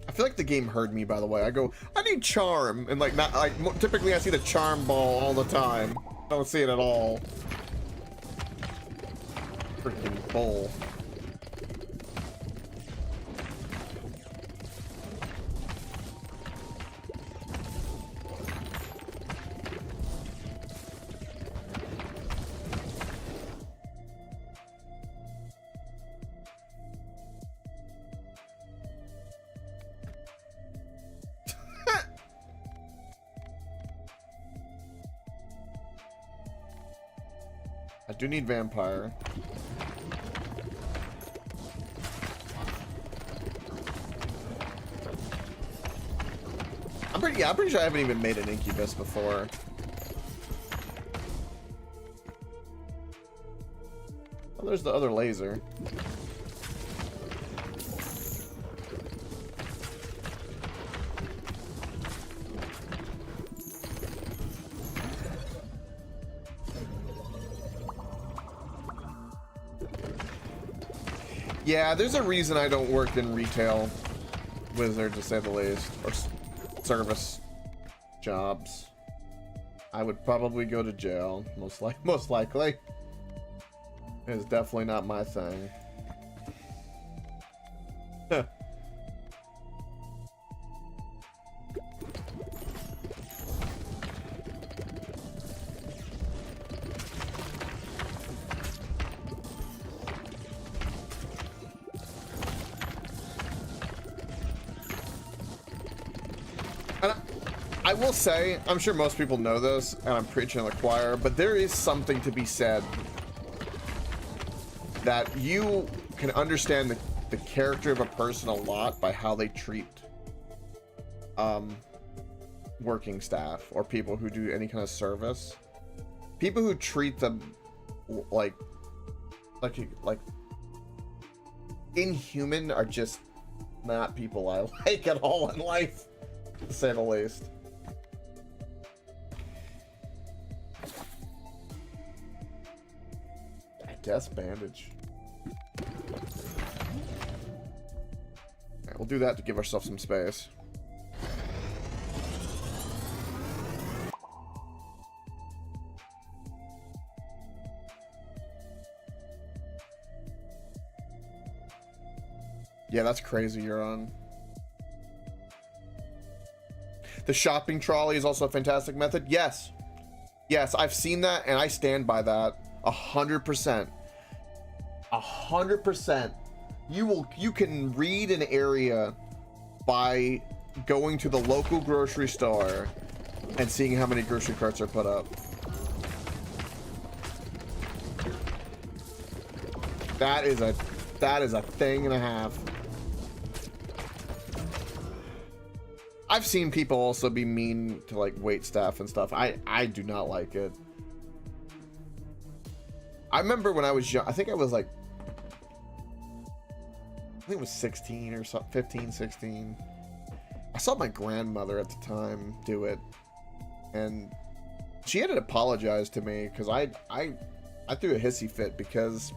I feel like the game heard me, by the way. I go, I need charm, and like not like typically I see the charm ball all the time. I don't see it at all. Freaking bull. I do need vampire. I'm pretty sure I haven't even made an incubus before. Oh, there's the other laser. Yeah, there's a reason I don't work in retail, Wizard, to say the least, or service jobs. I would probably go to jail, most likely. It's definitely not my thing. I will say, I'm sure most people know this, and I'm preaching to the choir, but there is something to be said that you can understand the character of a person a lot by how they treat working staff or people who do any kind of service. People who treat them like inhuman are just not people I like at all in life, to say the least. I guess bandage. Alright, we'll do that to give ourselves some space. Yeah, that's crazy you're on. The shopping trolley is also a fantastic method. Yes. Yes, I've seen that and I stand by that 100%. 100%. You can read an area by going to the local grocery store and seeing how many grocery carts are put up. That is a thing and a half. I've seen people also be mean to like wait staff and stuff. I do not like it. I remember when I was young, I think it was 16 or something, 15, 16. I saw my grandmother at the time do it, and she had to apologize to me because I threw a hissy fit because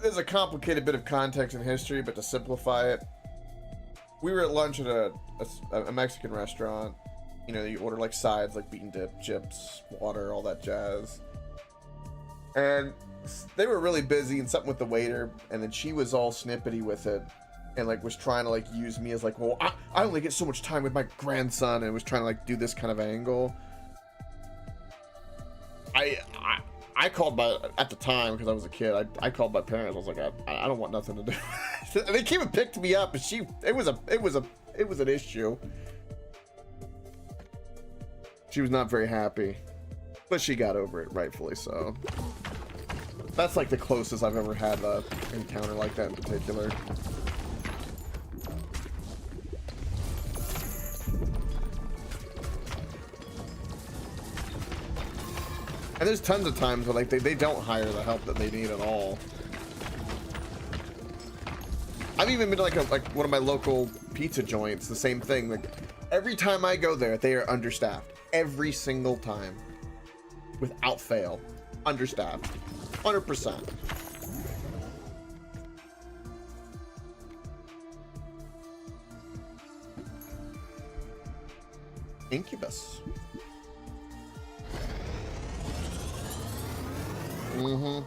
there's a complicated bit of context and history, but to simplify it, we were at lunch at a Mexican restaurant. You know, you order like sides, like bean dip, chips, water, all that jazz. And they were really busy and something with the waiter, and then she was all snippety with it and like was trying to like use me as like, well, I only get so much time with my grandson, and was trying to like do this kind of angle. I called at the time, because I was a kid, I called my parents. I was like, I don't want nothing to do. And they came and picked me up, and it was an issue. She was not very happy, but she got over it, rightfully so. That's like the closest I've ever had an encounter like that in particular. And there's tons of times where like they don't hire the help that they need at all. I've even been to like one of my local pizza joints, the same thing. Like every time I go there, they are understaffed. Every single time. Without fail. Understaffed. 100%. Incubus. Mm-hmm.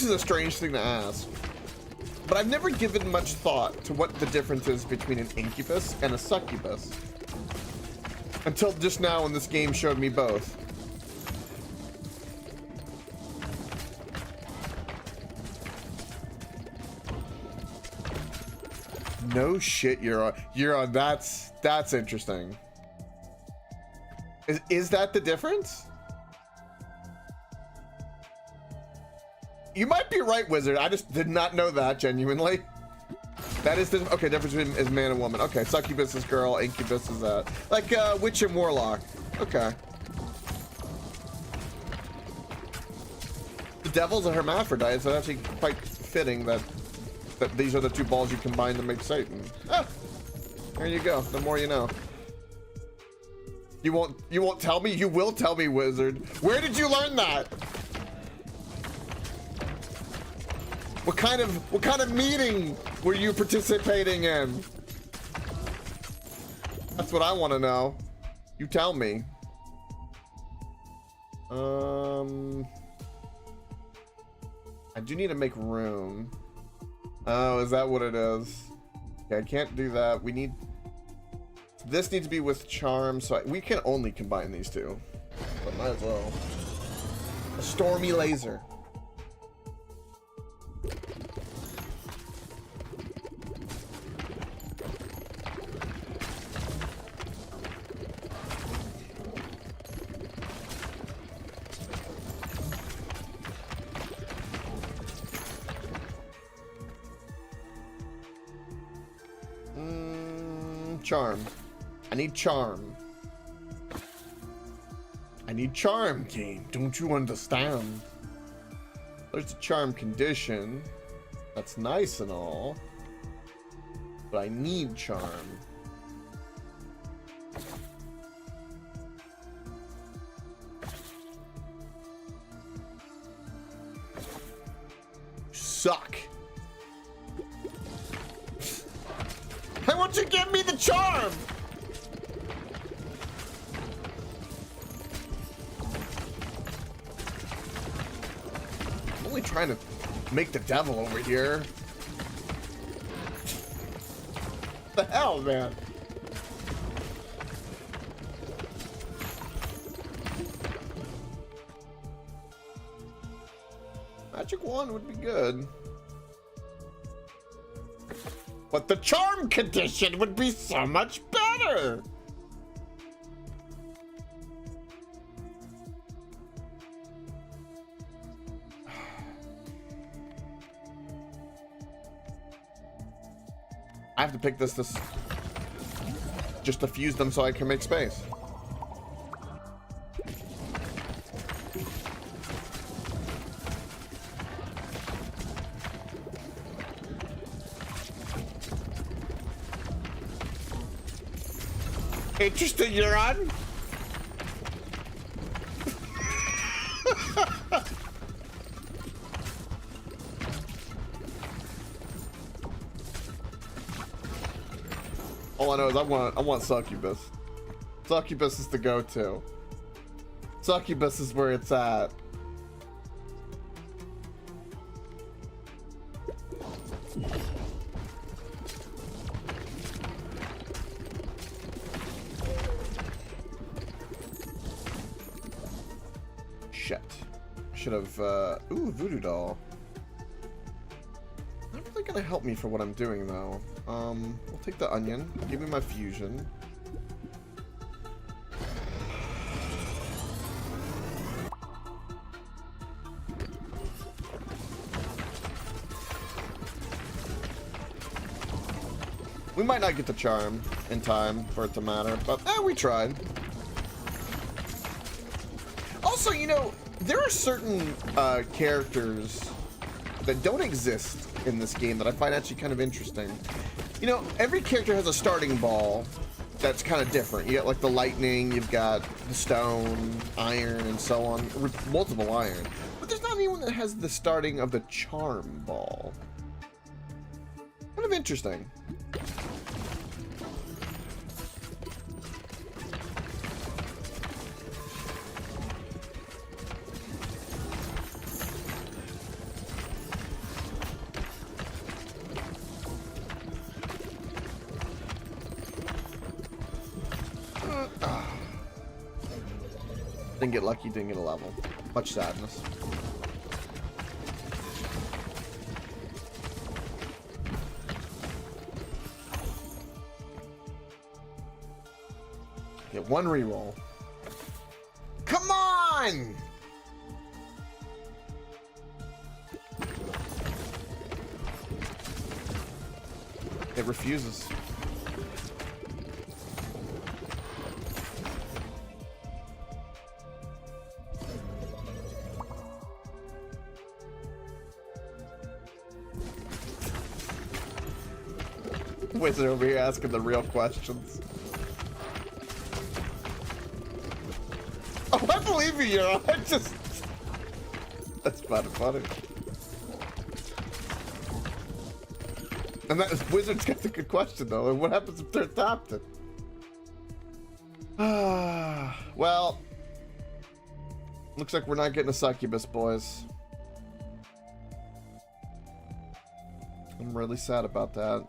this is a strange thing to ask, but I've never given much thought to what the difference is between an incubus and a succubus. Until just now when this game showed me both. No shit, you're on. That's interesting. Is that the difference? You might be right, Wizard. I just did not know that, genuinely. That is the okay difference between is man and woman. Okay, succubus is girl, incubus is that. Like witch and warlock. Okay. The devil's a hermaphrodite, so it's actually quite fitting that these are the two balls you combine to make Satan. Ah, there you go. The more you know. You won't tell me? You will tell me, Wizard. Where did you learn that? What kind of meeting were you participating in? That's what I want to know. You tell me. I do need to make room. Oh, is that what it is? Okay, I can't do that. We need... This needs to be with charm, so we can only combine these two. But might as well. A stormy laser. Charm. I need charm. I need charm, game. Don't you understand? There's a charm condition. That's nice and all. But I need charm. Suck. Why won't you give me the charm? I'm only trying to make the devil over here. What the hell, man? Magic wand would be good. But the charm condition would be so much better. I have to pick this just to fuse them so I can make space. Interesting, you're on. All I know is I want succubus. Succubus is the go-to. Succubus is where it's at. Shit. Should have, ooh, voodoo doll. Not really gonna help me for what I'm doing, though. We'll take the onion. Give me my fusion. We might not get the charm in time for it to matter, but we tried. Also, you know, there are certain characters that don't exist in this game that I find actually kind of interesting. You know, every character has a starting ball that's kind of different. You got like the lightning, you've got the stone, iron, and so on. Multiple iron. But there's not anyone that has the starting of the charm ball. Kind of interesting. Didn't get lucky, didn't get a level. Much sadness. Get one reroll. Come on! It refuses. Wizard over here asking the real questions. Oh, I believe you, Euro. I just... That's kind of funny. And that Wizard's got the good question, though. What happens if they're adopted? Well... Looks like we're not getting a succubus, boys. I'm really sad about that.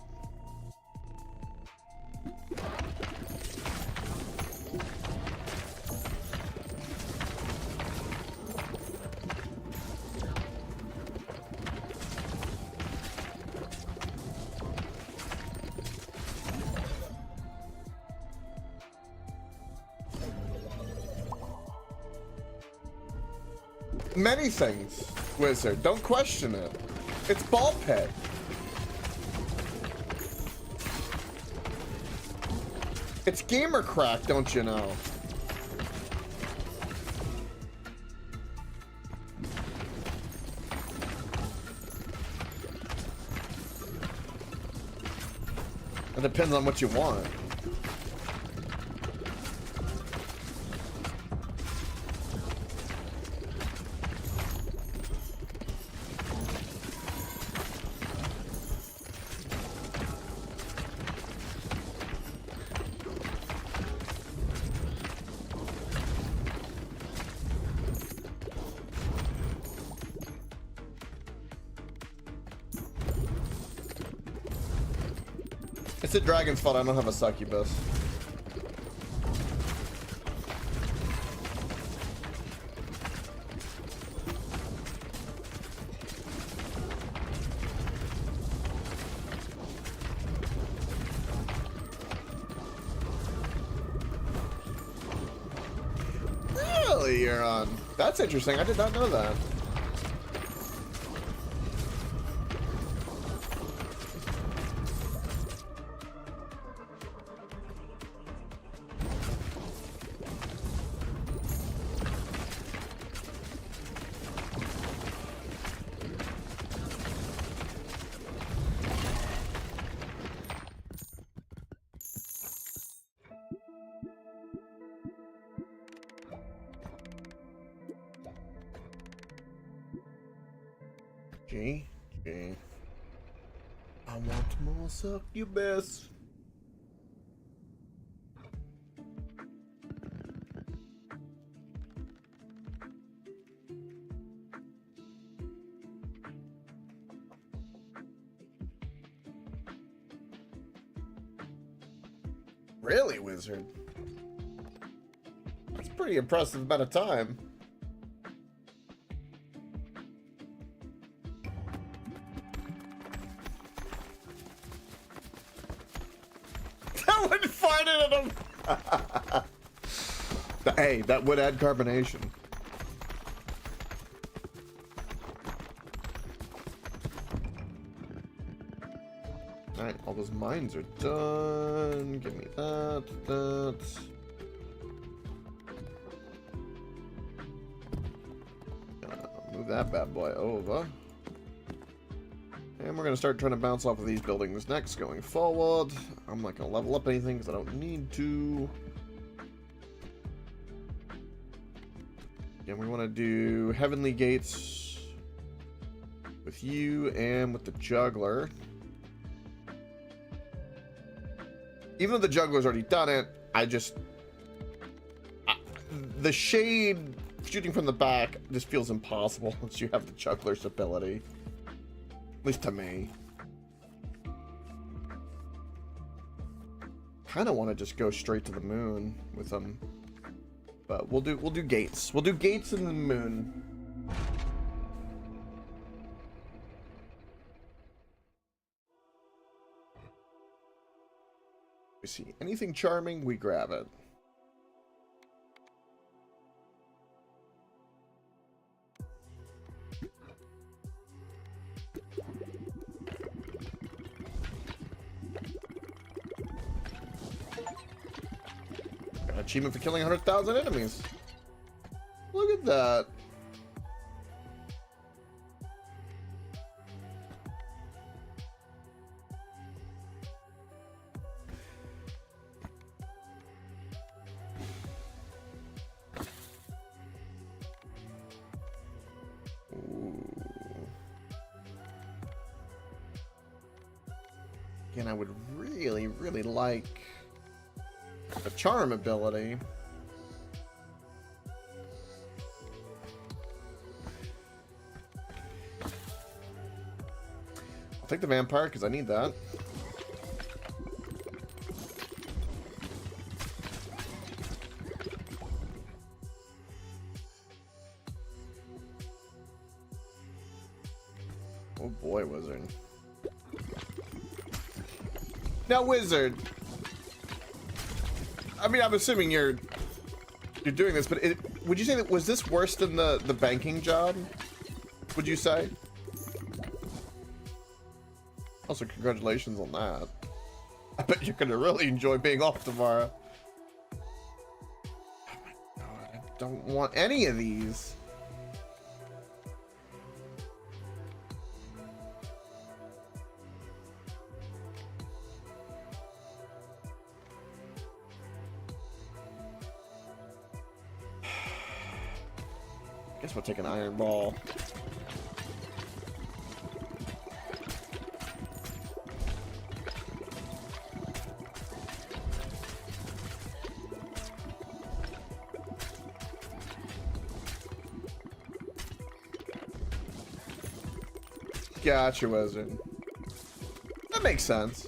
Many things, Wizard. Don't question it. It's ball pit. It's gamer crack, don't you know? It depends on what you want. It's a dragon's fault I don't have a succubus. Really, you're on. That's interesting. I did not know that. G. I want more succubus. Really, Wizard? That's pretty impressive amount of time. That would fart at him. Hey, that would add carbonation. Alright, all those mines are done. Give me that. Move that bad boy over. And we're going to start trying to bounce off of these buildings next going forward. I'm not going to level up anything because I don't need to. Again, we want to do Heavenly Gates with you and with the Juggler. Even though the Juggler's already done it, the Shade shooting from the back just feels impossible once you have the Juggler's ability. At least to me. Kind of want to just go straight to the moon with them. But we'll do gates. We'll do gates in the moon. We see anything charming, we grab it. Got an achievement for killing 100,000 enemies. Look at that. Again, I would really, really like the charm ability. I'll take the vampire because I need that. Oh boy, wizard. Now, wizard. I mean, I'm assuming you're doing this, but would you say that was this worse than the banking job? Would you say? Also, congratulations on that. I bet you're gonna really enjoy being off tomorrow. Oh my god, I don't want any of these. Guess we'll take an iron ball. Gotcha, wizard. That makes sense.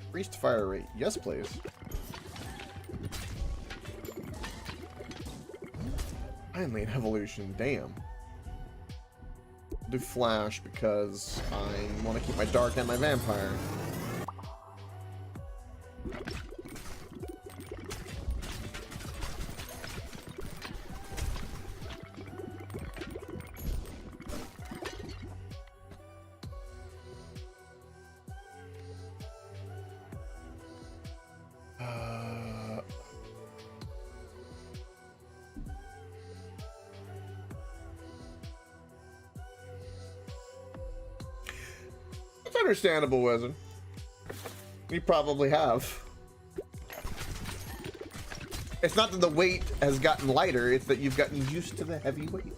Increased fire rate. Yes, please. Iron Lane evolution. Damn. I'll do flash because I want to keep my dark and my vampire. Understandable, wizard. We probably have. It's not that the weight has gotten lighter, it's that you've gotten used to the heavy weight.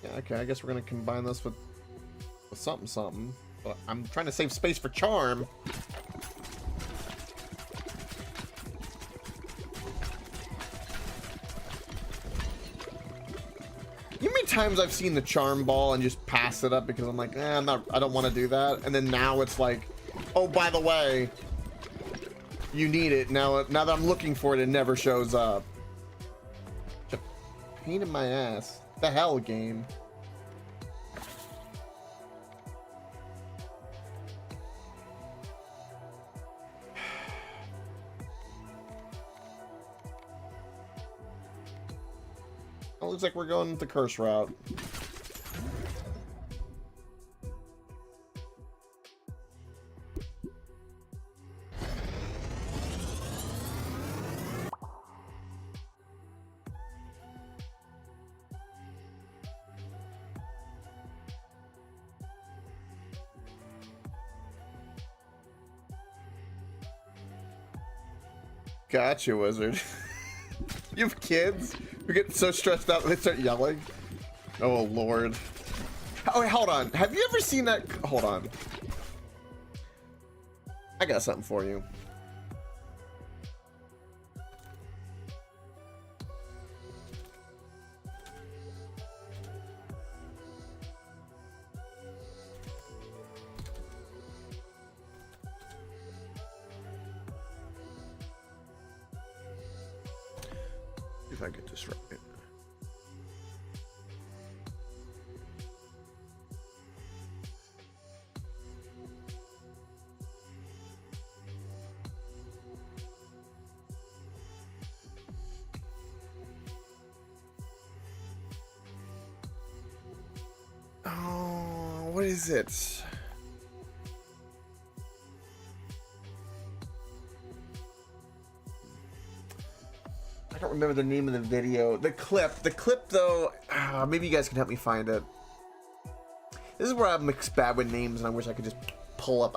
Yeah, okay, I guess we're gonna combine this with something. But I'm trying to save space for charm. Times I've seen the charm ball and just pass it up because I'm like, I don't want to do that. And then now it's like, oh, by the way, you need it. Now that I'm looking for it, it never shows up. It's a pain in my ass. The hell, game. Looks like we're going the curse route. Gotcha, wizard. You have kids who get so stressed out they start yelling. Oh lord. Oh wait, hold on. Have you ever seen that? Hold on. I got something for you. If I get this right. Oh, what is it? I don't remember the name of the video. The clip though, maybe you guys can help me find it. This is where I'm bad with names and I wish I could just pull up.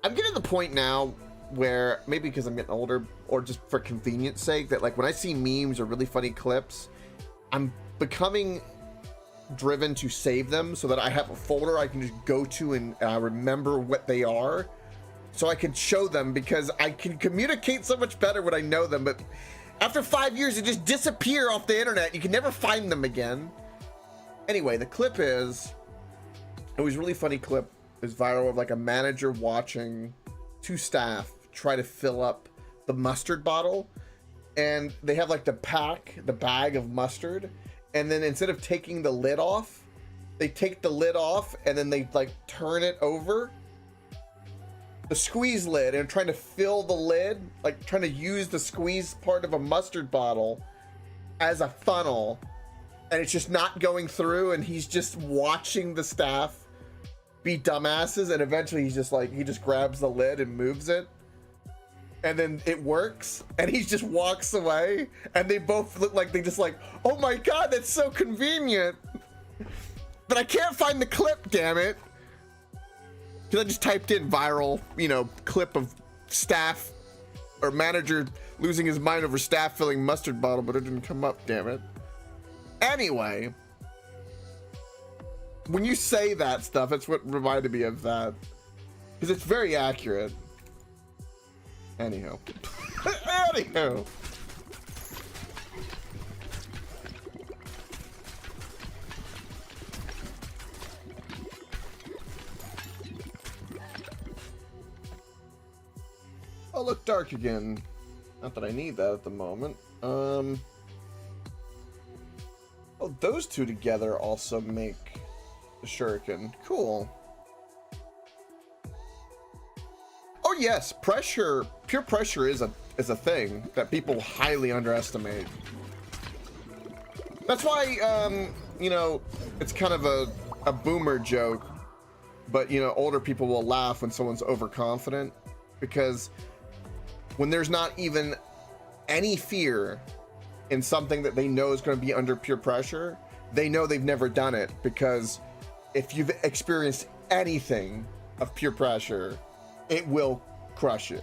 I'm getting to the point now where, maybe because I'm getting older or just for convenience sake, that like when I see memes or really funny clips, I'm becoming driven to save them so that I have a folder I can just go to and remember what they are, so I can show them, because I can communicate so much better when I know them. But after 5 years, they just disappear off the internet. You can never find them again. Anyway, the clip is, it was a really funny clip. It was viral of like a manager watching two staff try to fill up the mustard bottle, and they have like the bag of mustard, and then instead of taking the lid off, they take the lid off and then they like turn it over the squeeze lid and trying to fill the lid, like trying to use the squeeze part of a mustard bottle as a funnel, and it's just not going through, and he's just watching the staff be dumbasses, and eventually he's just like, he just grabs the lid and moves it, and then it works, and he just walks away, and they both look like they just like, oh my god, that's so convenient. But I can't find the clip, damn it. Because I just typed in viral, you know, clip of staff or manager losing his mind over staff filling mustard bottle, but it didn't come up, damn it. Anyway, when you say that stuff, it's what reminded me of that. Because it's very accurate. Anyhow. Anyhow. Oh, look, dark again. Not that I need that at the moment. Oh, those two together also make the shuriken. Cool. Oh yes, pressure, pure pressure is a thing that people highly underestimate. That's why, you know, it's kind of a boomer joke, but you know, older people will laugh when someone's overconfident, because when there's not even any fear in something that they know is going to be under pure pressure, they know they've never done it, because if you've experienced anything of pure pressure, it will crush you.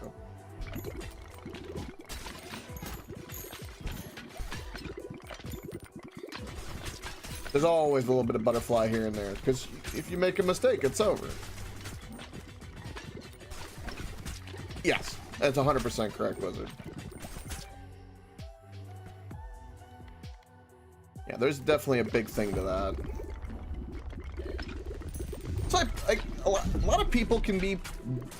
There's always a little bit of butterfly here and there, because if you make a mistake, it's over. Yes, that's 100% correct, Wizard. Yeah, there's definitely a big thing to that. So a lot of people can be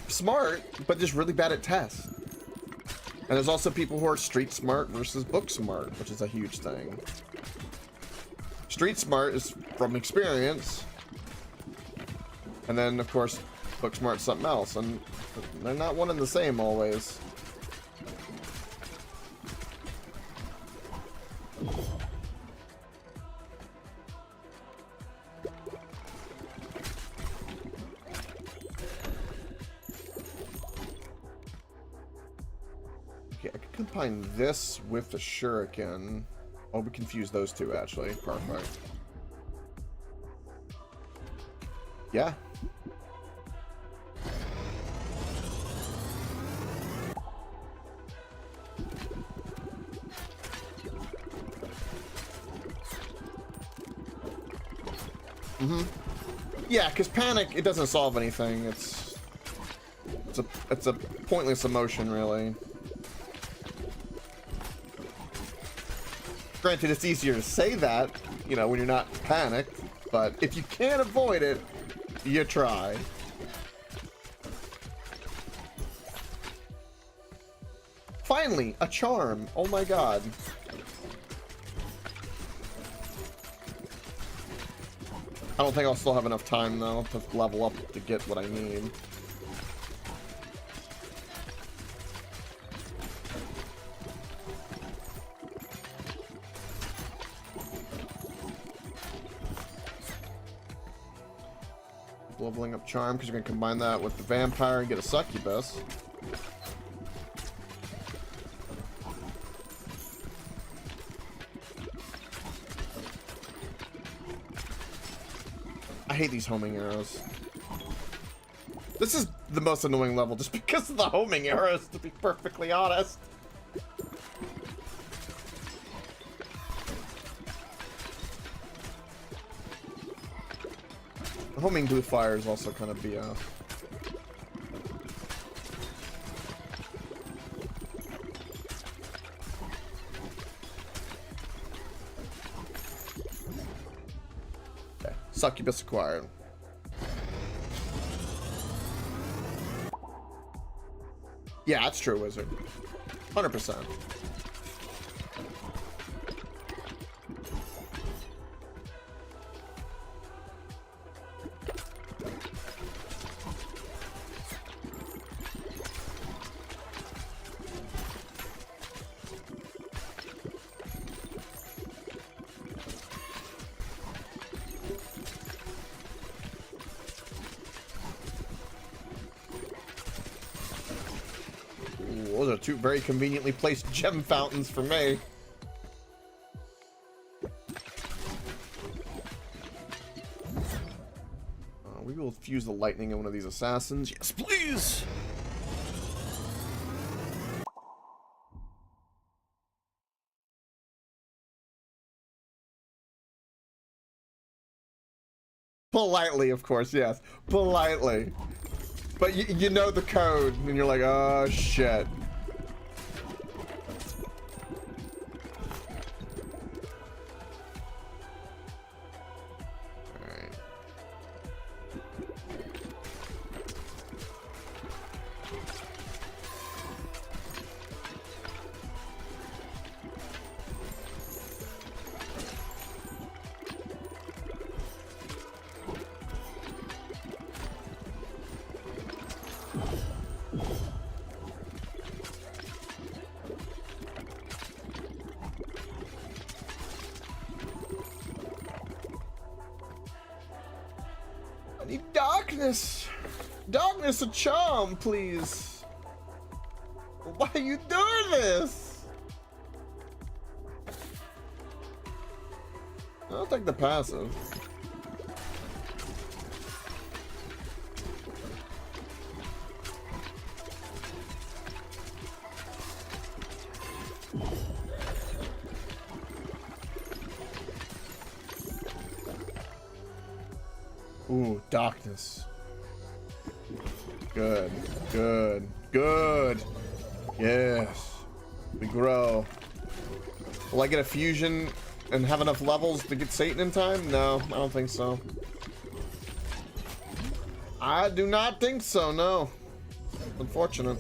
smart, but just really bad at tests. And there's also people who are street smart versus book smart, which is a huge thing. Street smart is from experience, and then of course book smart is something else, and they're not one and the same always. Okay, I could combine this with the shuriken. Oh, we confuse those two, actually. Perfect. Yeah. Mm-hmm. Yeah, because panic, it doesn't solve anything. It's It's a pointless emotion, really. Granted, it's easier to say that, you know, when you're not panicked, but if you can't avoid it, you try. Finally, a charm. Oh my god. I don't think I'll still have enough time, though, to level up to get what I need. Leveling up charm, because you're going to combine that with the vampire and get a succubus. I hate these homing arrows. This is the most annoying level just because of the homing arrows, to be perfectly honest. The homing blue fire is also kind of BF. Okay, succubus acquired. Yeah, that's true, wizard. 100%. Those are two very conveniently placed gem fountains for me. We will fuse the lightning in one of these assassins. Yes, please! Politely, of course, yes. Politely. But you know the code, and you're like, oh, shit. Alright. I need darkness. Darkness, a charm, please. Why are you doing this? I'll take the passive. Ooh, darkness. Good, good, good. Yes. We grow. Will I get a fusion and have enough levels to get Satan in time? No, I don't think so. I do not think so, no. Unfortunate.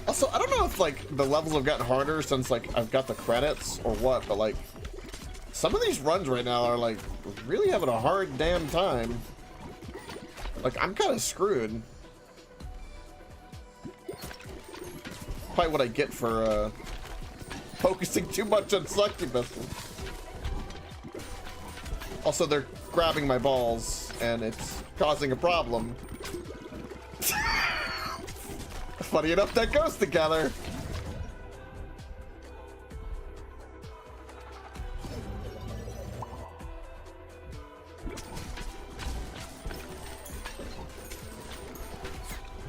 Also, I don't know if, like, the levels have gotten harder since, like, I've got the credits or what, but, like, some of these runs right now are, like, really having a hard damn time. Like, I'm kind of screwed. Probably what I get for, focusing too much on succubuses. Also, they're grabbing my balls, and it's causing a problem. Funny enough, that goes together.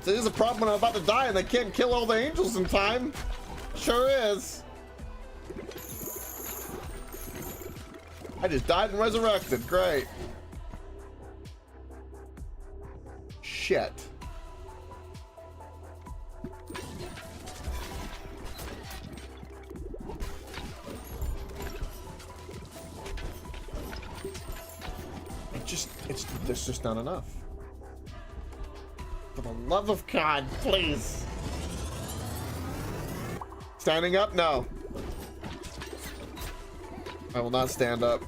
So there's a problem when I'm about to die and they can't kill all the angels in time. Sure is. I just died and resurrected. Great. Shit. There's just not enough. For the love of God, please. Standing up? No. I will not stand up.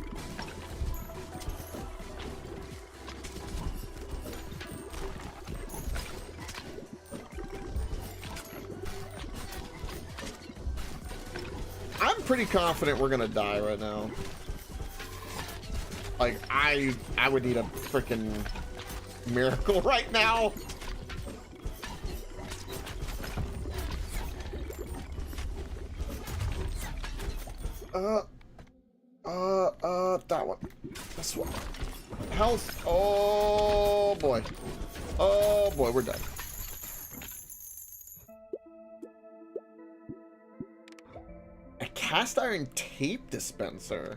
I'm pretty confident we're gonna die right now. Like, I would need a freaking miracle right now. That one. This one. Health. Oh, boy. Oh, boy, we're done. A cast iron tape dispenser.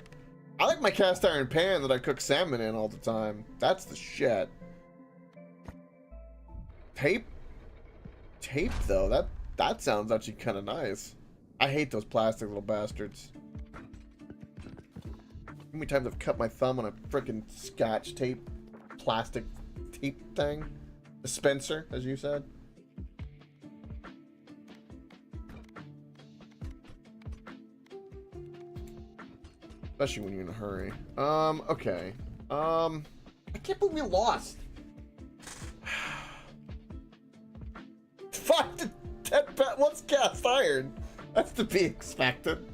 I like my cast iron pan that I cook salmon in all the time. That's the shit. Tape? Tape, though. That sounds actually kind of nice. I hate those plastic little bastards. How many times I've cut my thumb on a freaking scotch tape, plastic tape thing? Dispenser, as you said. Especially when you're in a hurry. Okay. I can't believe we lost. Fuck the 10 pound. What's cast iron? That's to be expected.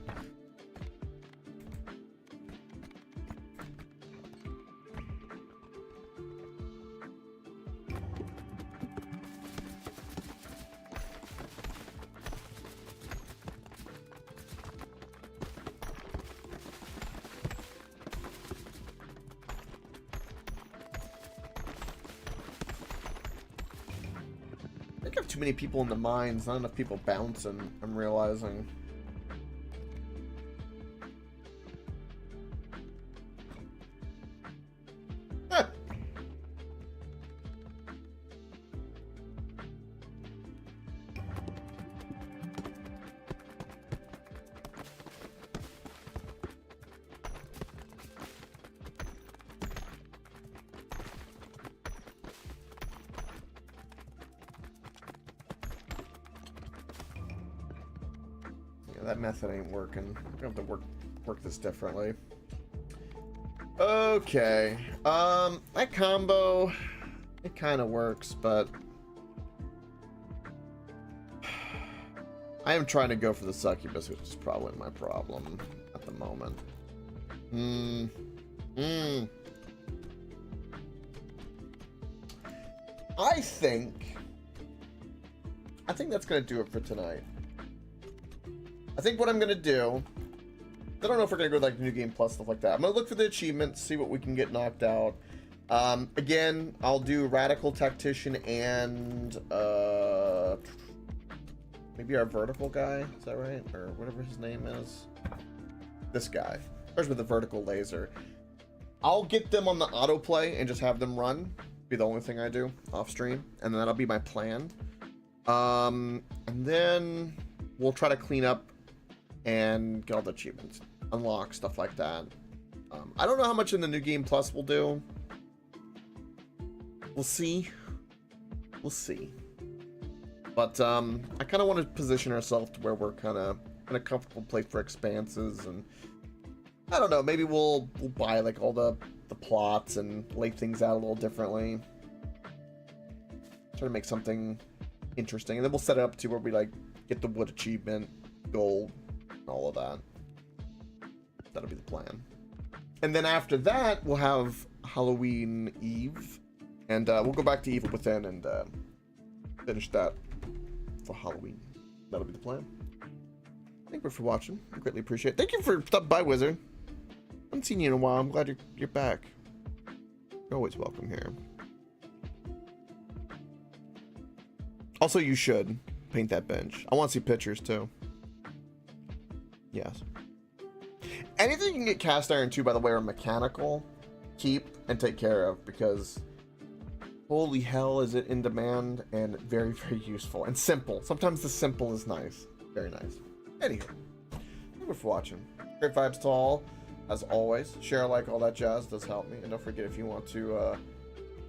Too many people in the mines, not enough people bouncing, I'm realizing. Huh. That method ain't working. I have to work this differently. Okay. That combo, it kind of works, but I am trying to go for the succubus, which is probably my problem at the moment. I think that's gonna do it for tonight. I think what I'm gonna do, I don't know if we're gonna go like New Game Plus, stuff like that. I'm gonna look for the achievements, see what we can get knocked out. Again, I'll do Radical Tactician and maybe our vertical guy, is that right? Or whatever his name is. This guy, first with the vertical laser. I'll get them on the autoplay and just have them run. Be the only thing I do off stream, and then that'll be my plan. And then we'll try to clean up and get all the achievements, unlock stuff like that. I don't know how much in the New Game Plus we'll do. We'll see. But I kind of want to position ourselves to where we're kind of in a comfortable place for expanses, and I don't know, maybe we'll buy like all the plots and lay things out a little differently. Try to make something interesting, and then we'll set it up to where we like get the wood achievement, gold, all of that. That'll be the plan. And then after that, we'll have Halloween Eve, and we'll go back to Evil Within and finish that for Halloween. That'll be the plan. Thank you for watching. I greatly appreciate it. Thank you for stopping by, Wizard. I haven't seen you in a while. I'm glad you're back. You're always welcome here. Also, you should paint that bench. I want to see pictures too. Yes. Anything you can get cast iron to, by the way, are mechanical. Keep and take care of, because holy hell is it in demand and very, very useful and simple. Sometimes the simple is nice. Very nice. Anywho, thank you for watching. Great vibes to all, as always. Share, like, all that jazz does help me. And don't forget, if you want to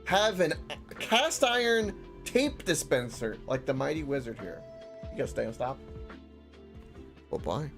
have a cast iron tape dispenser like the mighty wizard here, you gotta stay on stop. Bye-bye.